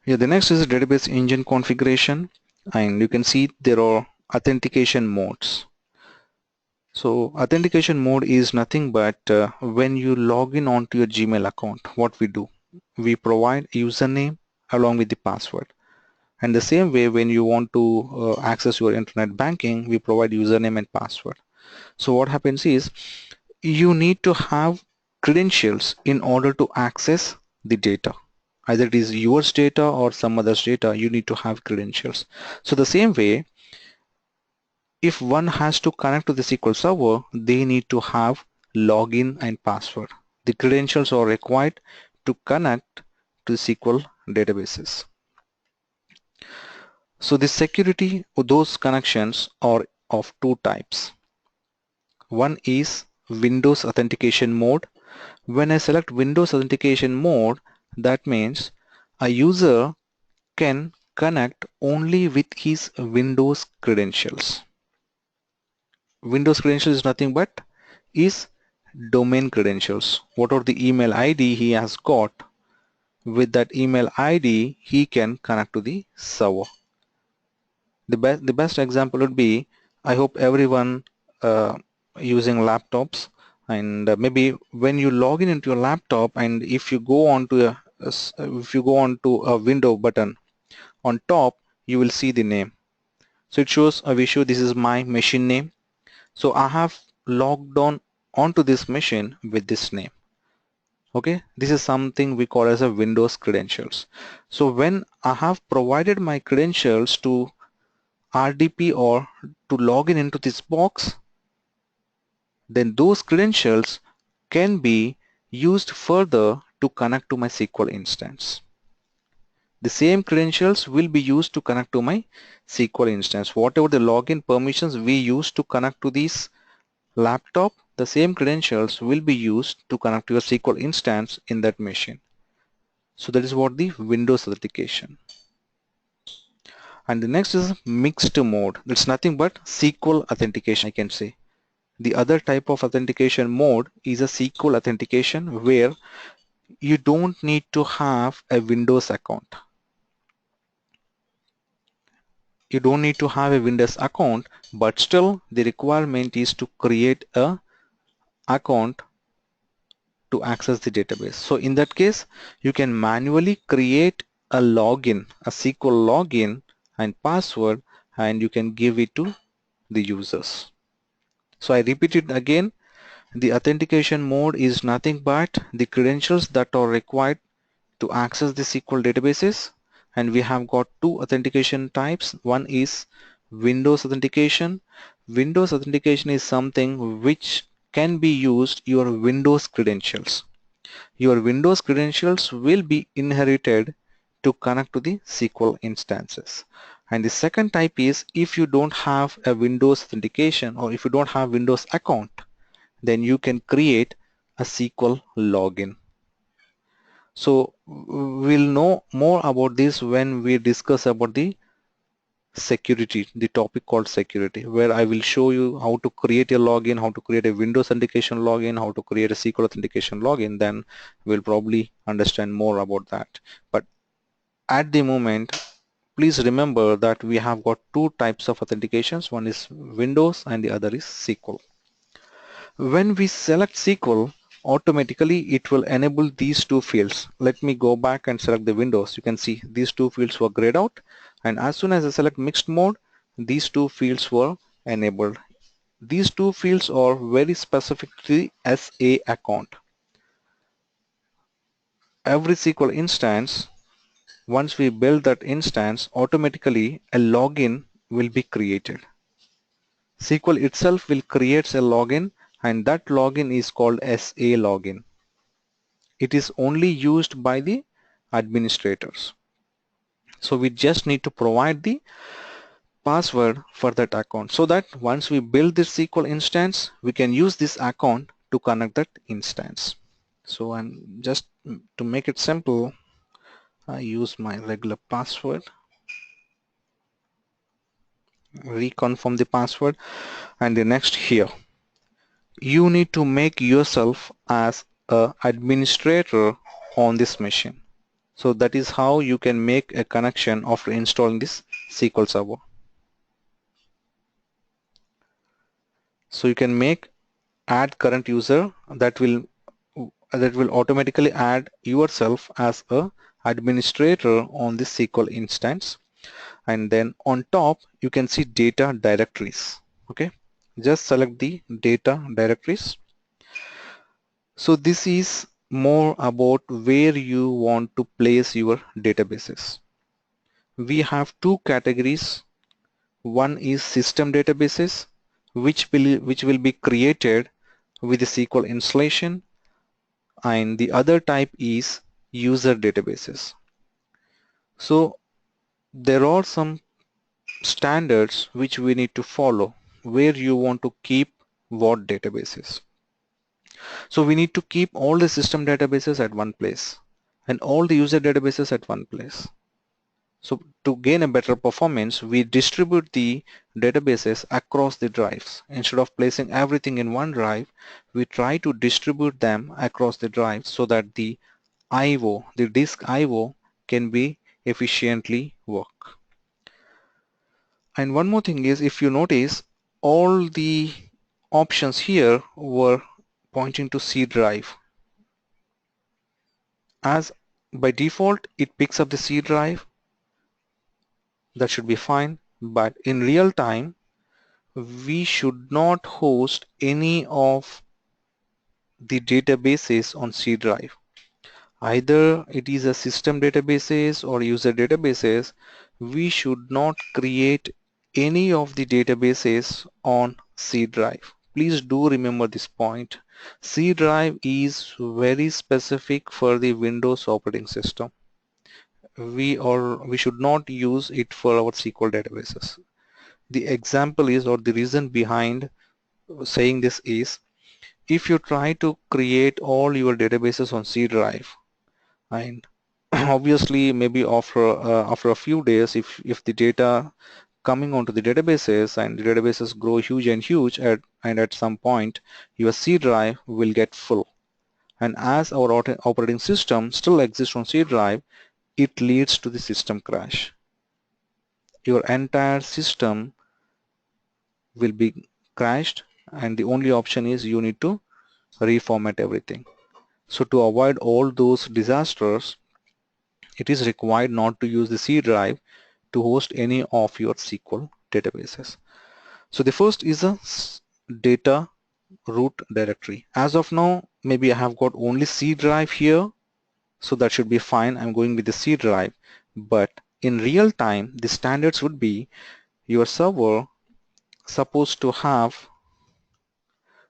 Yeah, the next is database engine configuration, and you can see there are authentication modes. So authentication mode is nothing but when you log in onto your Gmail account, what we do, we provide username along with the password. And the same way when you want to access your internet banking, we provide username and password. So what happens is you need to have credentials in order to access the data. Either it is yours data or some other's data, you need to have credentials. So the same way, if one has to connect to the SQL server, they need to have login and password. The credentials are required to connect to SQL databases. So the security of those connections are of two types. One is Windows Authentication Mode. When I select Windows Authentication Mode, that means a user can connect only with his Windows credentials. Windows credentials is nothing but is domain credentials. What are the email ID he has got? With that email ID, he can connect to the server. The best example would be, I hope everyone using laptops, and maybe when you log in into your laptop, and if you go on to a window button on top, you will see the name. So it shows a visual. This is my machine name. So I have logged on onto this machine with this name. Okay, this is something we call as a Windows credentials. So when I have provided my credentials to RDP or to log in into this box, then those credentials can be used further to connect to my SQL instance. The same credentials will be used to connect to my SQL instance. Whatever the login permissions we use to connect to this laptop, the same credentials will be used to connect to your SQL instance in that machine. So that is what the Windows authentication. And the next is mixed mode. That's nothing but SQL authentication, I can say. The other type of authentication mode is a SQL authentication where you don't need to have a Windows account. You don't need to have a Windows account, but still the requirement is to create a account to access the database. So in that case, you can manually create a login, a SQL login and password, and you can give it to the users. So I repeat it again. The authentication mode is nothing but the credentials that are required to access the SQL databases, and we have got two authentication types. One is Windows authentication. Windows authentication is something which can be used your Windows credentials. Your Windows credentials will be inherited to connect to the SQL instances. And the second type is if you don't have a Windows authentication or if you don't have Windows account, then you can create a SQL login. So we'll know more about this when we discuss about the security, the topic called security, where I will show you how to create a login, how to create a Windows authentication login, how to create a SQL authentication login. Then we'll probably understand more about that. But at the moment, please remember that we have got two types of authentications. One is Windows and the other is SQL. When we select SQL, automatically it will enable these two fields. Let me go back and select the Windows. You can see these two fields were grayed out, and as soon as I select mixed mode, these two fields were enabled. These two fields are very specific to the SA account. Every SQL instance, once we build that instance, automatically a login will be created. SQL itself will create a login, and that login is called SA login. It is only used by the administrators. So we just need to provide the password for that account so that once we build this SQL instance, we can use this account to connect that instance. So I'm just to make it simple, I use my regular password, reconfirm the password, and the next here you need to make yourself as a administrator on this machine. So that is how you can make a connection after installing this SQL Server. So you can make add current user that will automatically add yourself as a administrator on this SQL instance, and then on top you can see data directories. Okay, just select the data directories. So this is more about where you want to place your databases. We have two categories. One is system databases, which will be created with the SQL installation, and the other type is user databases. So there are some standards which we need to follow where you want to keep what databases. So we need to keep all the system databases at one place and all the user databases at one place. So to gain a better performance, we distribute the databases across the drives. Instead of placing everything in one drive, we try to distribute them across the drives so that the I/O, the disk I/O, can be efficiently work. And one more thing is, if you notice, all the options here were pointing to C drive. As by default, it picks up the C drive. That should be fine. But in real time, we should not host any of the databases on C drive. Either it is a system databases or user databases, we should not create any of the databases on C drive. Please do remember this point. C drive is very specific for the Windows operating system. We should not use it for our SQL databases. The example is, or the reason behind saying this is, if you try to create all your databases on C drive, and obviously maybe after a few days, if the data coming onto the databases and the databases grow huge and huge, and at some point your C drive will get full, and as our operating system still exists on C drive, it leads to the system crash. Your entire system will be crashed, and the only option is you need to reformat everything. So to avoid all those disasters, it is required not to use the C drive to host any of your SQL databases. So the first is a data root directory. As of now, maybe I have got only C drive here, so that should be fine. I'm going with the C drive, but in real time, the standards would be your server supposed to have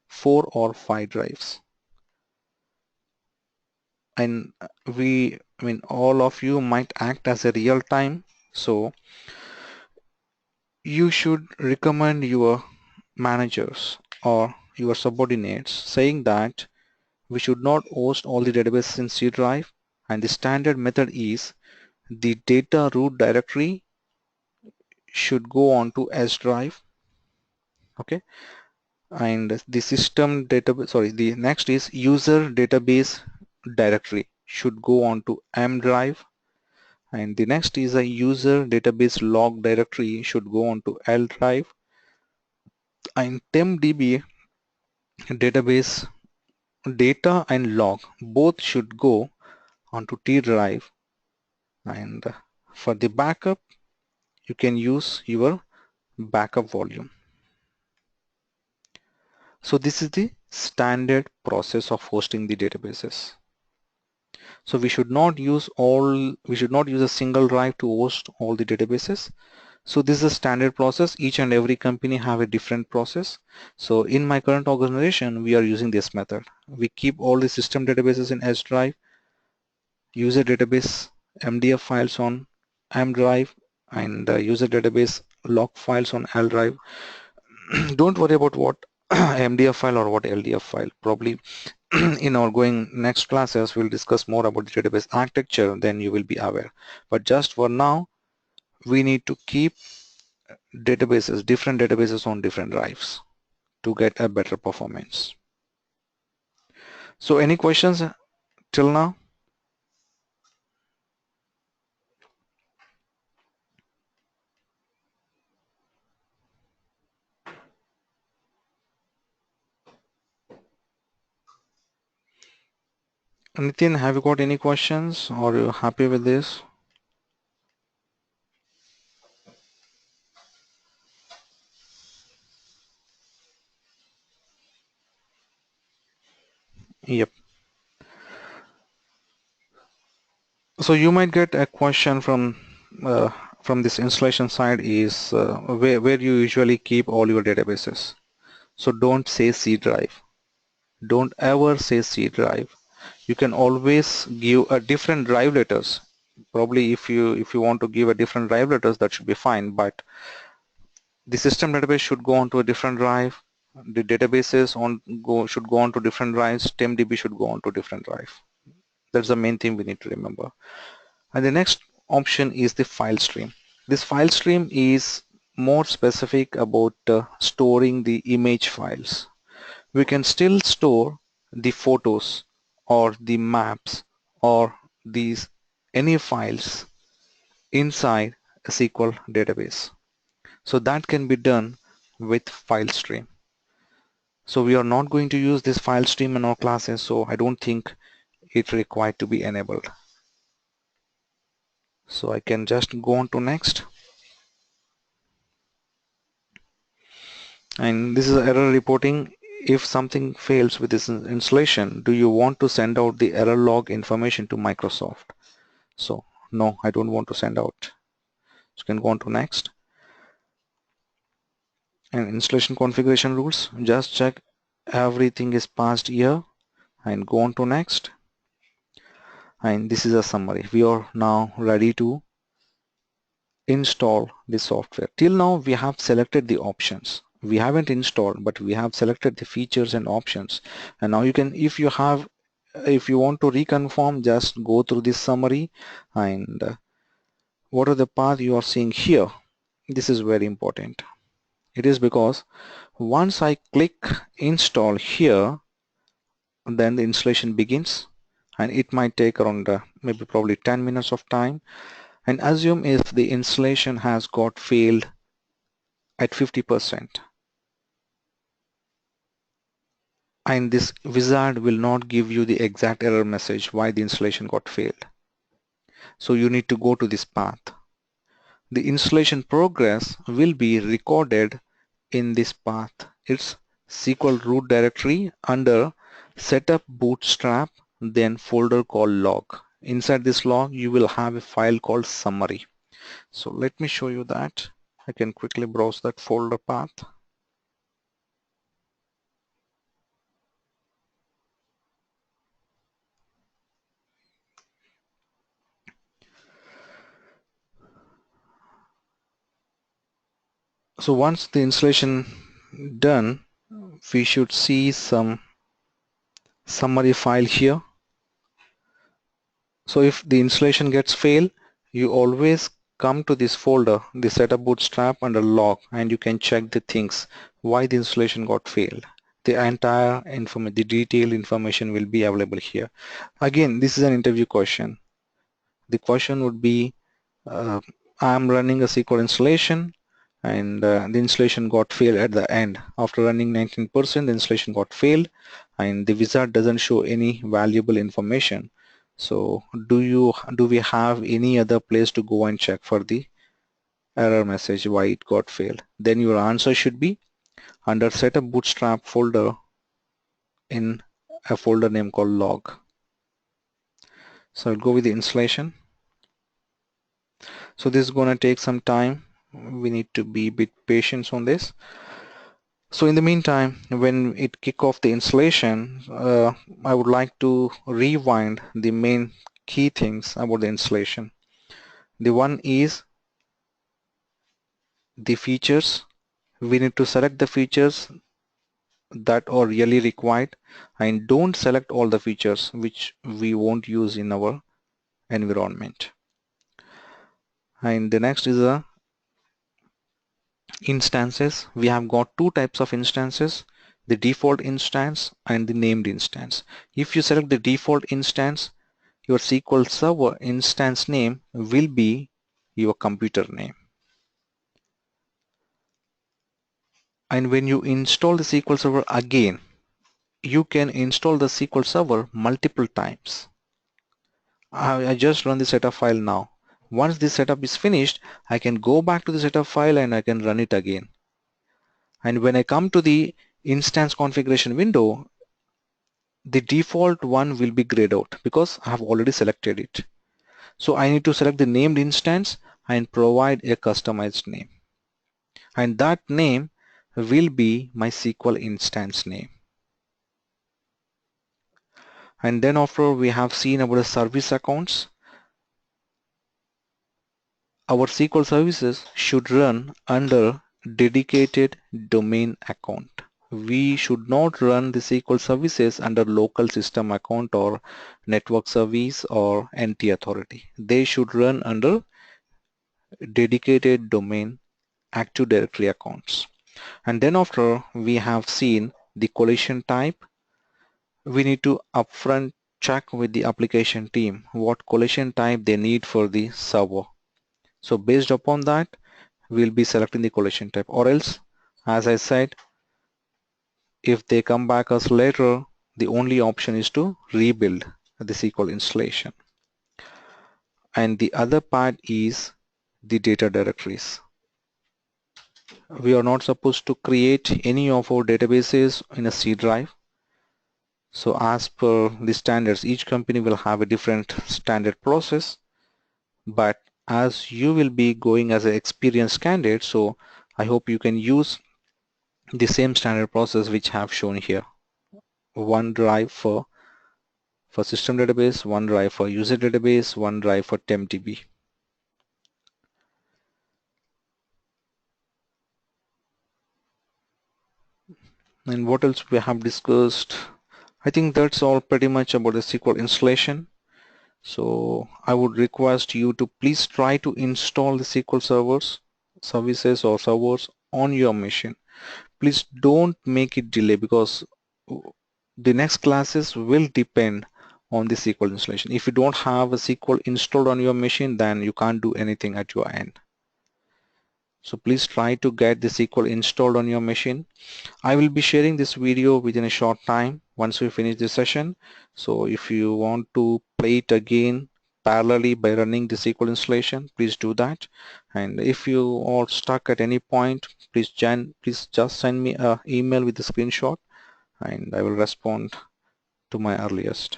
4 or 5 drives. And all of you might act as a real time, so you should recommend your managers or your subordinates saying that we should not host all the databases in C drive, and the standard method is the data root directory should go on to S drive. Okay, and the system database, sorry, the next is user database directory should go on to M drive, and the next is a user database log directory should go on to L drive, and tempdb database data and log both should go onto T drive, and for the backup you can use your backup volume. So this is the standard process of hosting the databases. So we should not use a single drive to host all the databases. So this is a standard process. Each and every company have a different process. So in my current organization, we are using this method. We keep all the system databases in S drive. user database MDF files on M drive and user database log files on L drive. Don't worry about what MDF file or what LDF file. Probably in our going next classes we'll discuss more about the database architecture, then you will be aware. But just for now we need to keep different databases on different drives to get a better performance. So any questions till now? Nitin, have you got any questions or are you happy with this? Yep. So you might get a question from this installation side is where you usually keep all your databases. So don't say C drive. Don't ever say C drive. You can always give a different drive letters. Probably if you want to give a different drive letters, that should be fine. But the system database should go onto a different drive. The databases should go onto different drives. TempDB should go onto different drive. That's the main thing we need to remember. And the next option is the file stream. This file stream is more specific about storing the image files. We can still store the photos or the maps or these any files inside a SQL database. So that can be done with file stream. So we are not going to use this file stream in our classes, so I don't think it required to be enabled. So I can just go on to next. And this is error reporting. If something fails with this installation, do you want to send out the error log information to Microsoft? So no, I don't want to send out. So you can go on to next. And installation configuration rules, just check everything is passed here and go on to next. And this is a summary. We are now ready to install the software. Till now we have selected the options. We haven't installed, but we have selected the features and options. And now you can, if you want to reconfirm, just go through this summary and what are the path you are seeing here. This is very important. It is because once I click install here, then the installation begins, and it might take around maybe probably 10 minutes of time. And assume if the installation has got failed at 50%, and this wizard will not give you the exact error message why the installation got failed. So you need to go to this path. The installation progress will be recorded in this path. It's SQL root directory under setup bootstrap, then folder called log. Inside this log you will have a file called summary. So let me show you that. I can quickly browse that folder path. So once the installation done, we should see some summary file here. So if the installation gets failed, you always come to this folder, the setup bootstrap under log, and you can check the things why the installation got failed. The entire information, the detailed information will be available here. Again, this is an interview question. The question would be, I'm running a SQL installation and the installation got failed at the end. After running 19%, the installation got failed and the wizard doesn't show any valuable information. So do we have any other place to go and check for the error message why it got failed? Then your answer should be under setup bootstrap folder in a folder name called log. So I'll go with the installation. So this is going to take some time. We need to be a bit patient on this. So in the meantime, when it kick off the installation, I would like to rewind the main key things about the installation. The one is the features. We need to select the features that are really required and don't select all the features which we won't use in our environment. And the next is the instances. We have got two types of instances, the default instance and the named instance. If you select the default instance, your SQL Server instance name will be your computer name. And when you install the SQL Server again, you can install the SQL Server multiple times. I just run the setup file now. Once this setup is finished, I can go back to the setup file and I can run it again. And when I come to the instance configuration window, the default one will be grayed out because I have already selected it. So I need to select the named instance and provide a customized name. And that name will be my SQL instance name. And then after we have seen about the service accounts, our SQL services should run under dedicated domain account. We should not run the SQL services under local system account or network service or NT authority. They should run under dedicated domain Active Directory accounts. And then after we have seen the collation type, we need to upfront check with the application team what collation type they need for the server. So based upon that, we'll be selecting the collation type, or else, as I said, if they come back us later, the only option is to rebuild the SQL installation. And the other part is the data directories. We are not supposed to create any of our databases in a C drive. So as per the standards, each company will have a different standard process, but as you will be going as an experienced candidate, so I hope you can use the same standard process which I have shown here. One drive for system database, one drive for user database, one drive for TempDB. And what else we have discussed? I think that's all pretty much about the SQL installation. So I would request you to please try to install the SQL services or servers on your machine. Please don't make it delay, because the next classes will depend on the SQL installation. If you don't have a SQL installed on your machine, then you can't do anything at your end. So please try to get the SQL installed on your machine. I will be sharing this video within a short time once we finish this session. So if you want to play it again parallelly by running the SQL installation, please do that. And if you are stuck at any point, please just send me an email with the screenshot and I will respond to my earliest.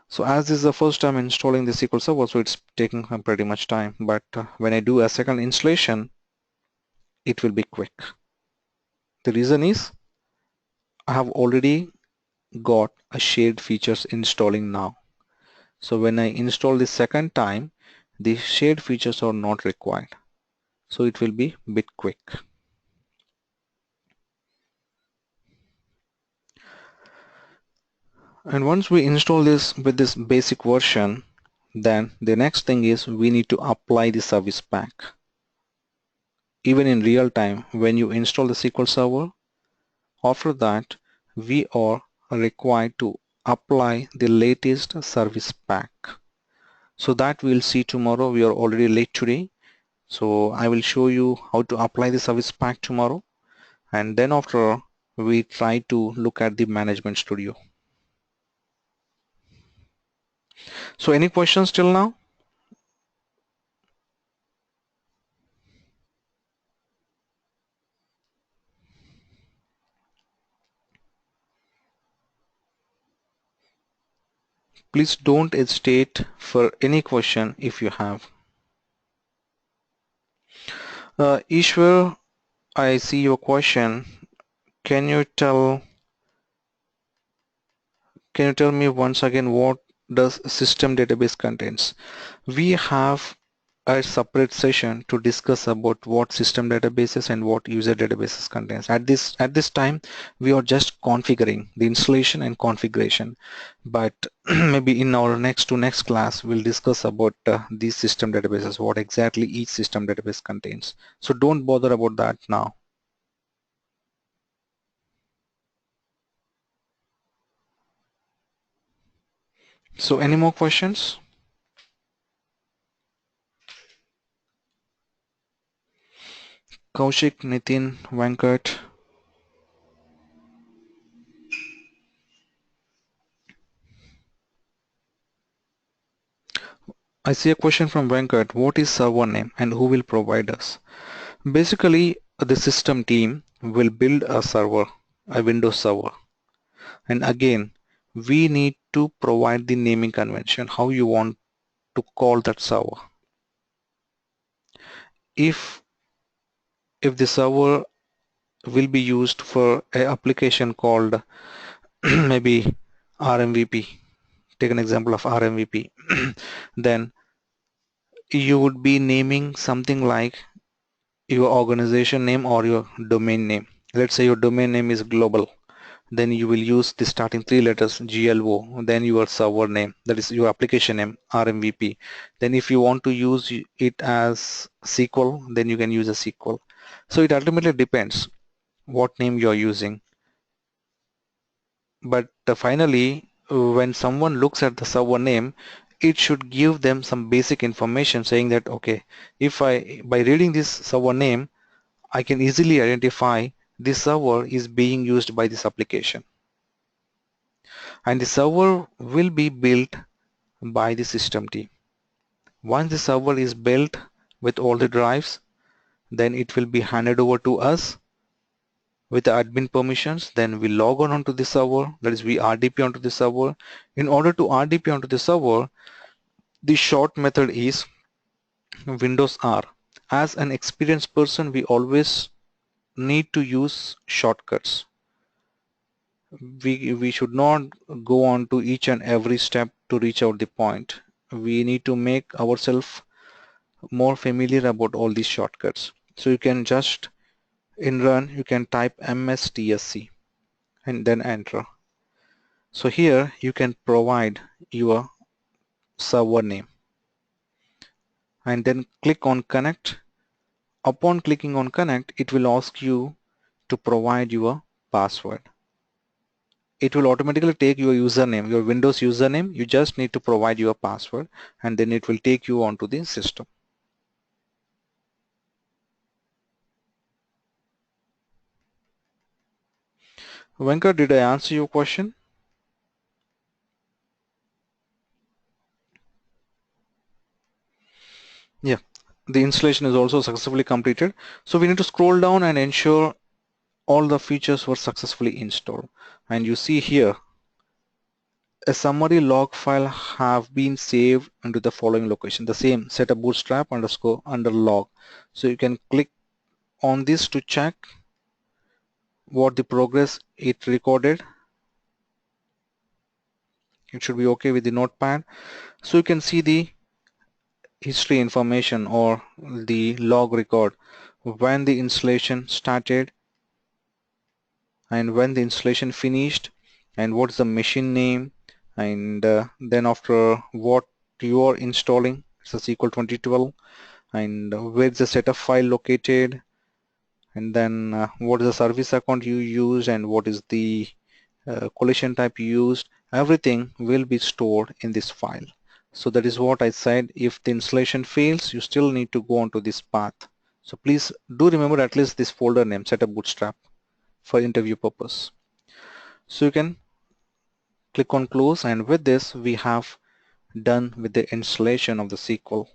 So as this is the first time installing the SQL Server, so it's taking pretty much time, but when I do a second installation, it will be quick. The reason is I have already got a shared features installing now. So when I install the second time, the shared features are not required. So it will be a bit quick. And once we install this with this basic version, then the next thing is we need to apply the service pack. Even in real time, when you install the SQL Server, after that, we are required to apply the latest service pack. So that we'll see tomorrow. We are already late today. So I will show you how to apply the service pack tomorrow. And then after, we try to look at the Management Studio. So any questions till now? Please don't hesitate for any question if you have. Ishwar, I see your question. Can you tell me once again what does system database contains? We have a separate session to discuss about what system databases and what user databases contains. At this time, we are just configuring the installation and configuration, but maybe in our next class we'll discuss about these system databases, what exactly each system database contains. So don't bother about that now. So any more questions? Kaushik, Nitin, Venkat. I see a question from Venkat. What is server name and who will provide us? Basically, the system team will build a server, a Windows server. And again, we need to provide the naming convention, how you want to call that server. If the server will be used for an application called maybe RMVP, take an example of RMVP, then you would be naming something like your organization name or your domain name. Let's say your domain name is global, then you will use the starting three letters GLO, then your server name, that is your application name, RMVP. Then if you want to use it as SQL, then you can use a SQL. So it ultimately depends what name you are using. But finally, when someone looks at the server name, it should give them some basic information saying that, okay, if by reading this server name, I can easily identify this server is being used by this application. And the server will be built by the system team. Once the server is built with all the drives, then it will be handed over to us with the admin permissions. Then we log on onto the server, that is we RDP onto the server. In order to RDP onto the server, the short method is Windows R. As an experienced person, we always need to use shortcuts. We should not go on to each and every step to reach out the point. We need to make ourselves more familiar about all these shortcuts. So you can just in run you can type mstsc and then enter. So here you can provide your server name and then click on connect. Upon clicking on connect, it will ask you to provide your password. It will automatically take your username, your Windows username. You just need to provide your password and then it will take you onto the system. Venkat, did I answer your question? Yeah, the installation is also successfully completed. So we need to scroll down and ensure all the features were successfully installed. And you see here, a summary log file have been saved into the following location, the same setup bootstrap underscore under log. So you can click on this to check what the progress it recorded. It should be okay with the notepad. So you can see the history information or the log record, when the installation started and when the installation finished and what's the machine name, and then after what you are installing, it's a SQL 2012, and where's the setup file located, and then what is the service account you used and what is the collation type used. Everything will be stored in this file. So that is what I said, if the installation fails, you still need to go onto this path. So please do remember at least this folder name, setup bootstrap, for interview purpose. So you can click on close, and with this we have done with the installation of the SQL.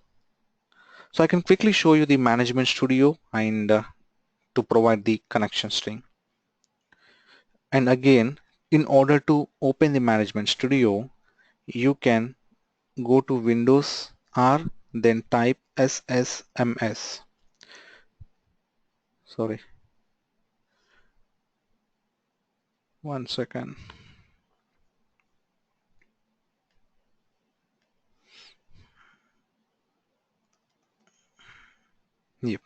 So I can quickly show you the management studio and to provide the connection string. And again, in order to open the management studio, you can go to Windows R, then type SSMS. Sorry, one second. Yep.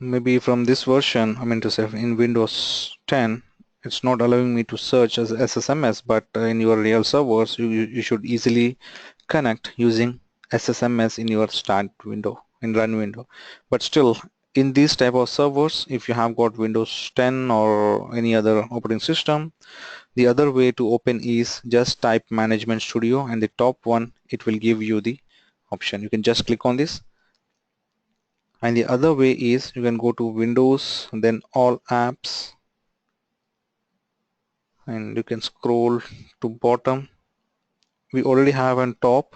Maybe from this version, I mean to say in Windows 10, it's not allowing me to search as SSMS, but in your real servers, you should easily connect using SSMS in your start window, in run window. But still, in these type of servers, if you have got Windows 10 or any other operating system, the other way to open is just type Management Studio, and the top one, it will give you the option. You can just click on this. And the other way is you can go to Windows and then all apps, and you can scroll to bottom. We already have on top,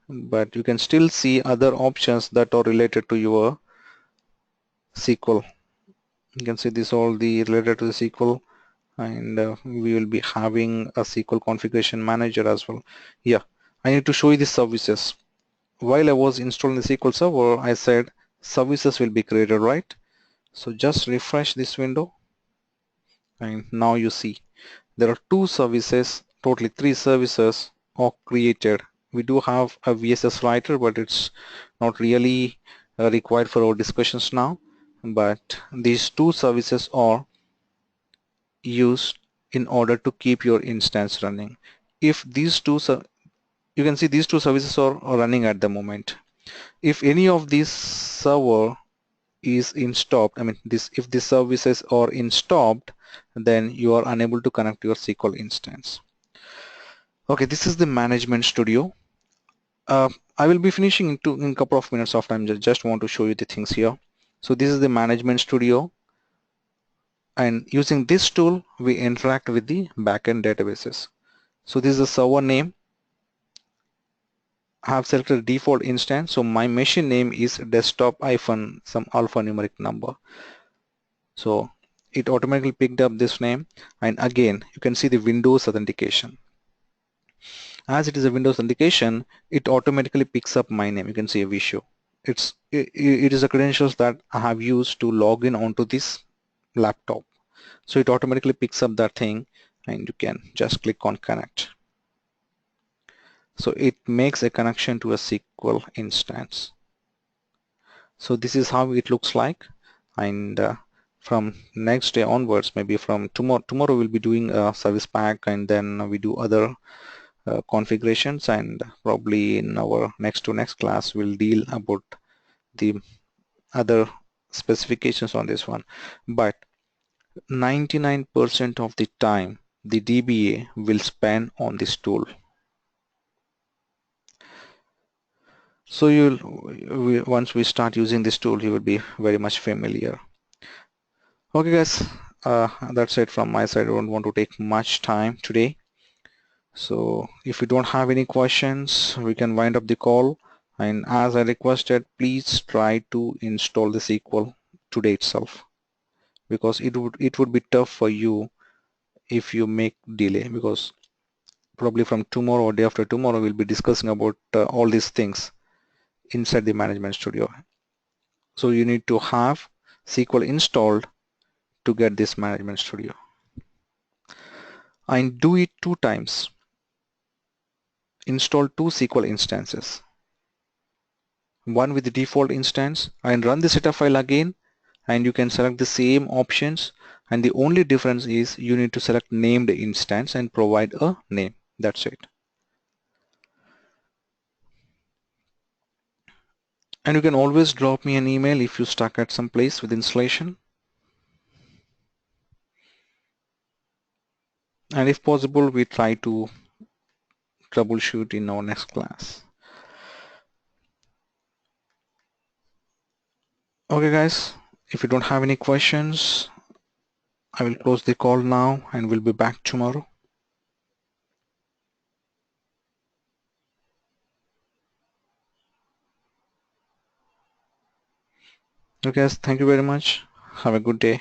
but you can still see other options that are related to your SQL. You can see this all the related to the SQL, and we will be having a SQL configuration manager as well. Yeah, I need to show you the services. While I was installing the SQL server, I said services will be created, right? So just refresh this window, and now you see there are two services, totally three services are created. We do have a VSS writer, but it's not really required for our discussions now. But these two services are used in order to keep your instance running. If these two, you can see these two services are running at the moment. If any of these server is in stopped, I mean this, if these services are in stopped, then you are unable to connect your SQL instance. Okay, this is the Management Studio. I will be finishing in a couple of minutes of time. Just want to show you the things here. So this is the Management Studio, and using this tool we interact with the backend databases. So this is the server name. I have selected default instance, so my machine name is desktop hyphen some alphanumeric number. So it automatically picked up this name, and again you can see the Windows authentication. As it is a Windows authentication, it automatically picks up my name. You can see a Vishu. It is the credentials that I have used to log in onto this laptop. So it automatically picks up that thing, and you can just click on connect. So it makes a connection to a SQL instance. So this is how it looks like, and from next day onwards, maybe from tomorrow we'll be doing a service pack, and then we do other configurations, and probably in our next to next class we'll deal about the other specifications on this one. But 99% of the time the DBA will spend on this tool. So once we start using this tool, you will be very much familiar. Okay guys, that's it from my side. I don't want to take much time today. So if you don't have any questions, we can wind up the call. And as I requested, please try to install the SQL today itself, because it would be tough for you if you make delay, because probably from tomorrow or day after tomorrow we'll be discussing about all these things inside the Management Studio. So you need to have SQL installed to get this Management Studio, and do it 2 times. Install 2 SQL instances, one with the default instance, and run the setup file again, and you can select the same options, and the only difference is you need to select named instance and provide a name. That's it. And you can always drop me an email if you're stuck at some place with installation, and if possible we try to troubleshoot in our next class. Okay guys, if you don't have any questions, I will close the call now, and we'll be back tomorrow. Okay guys, thank you very much. Have a good day.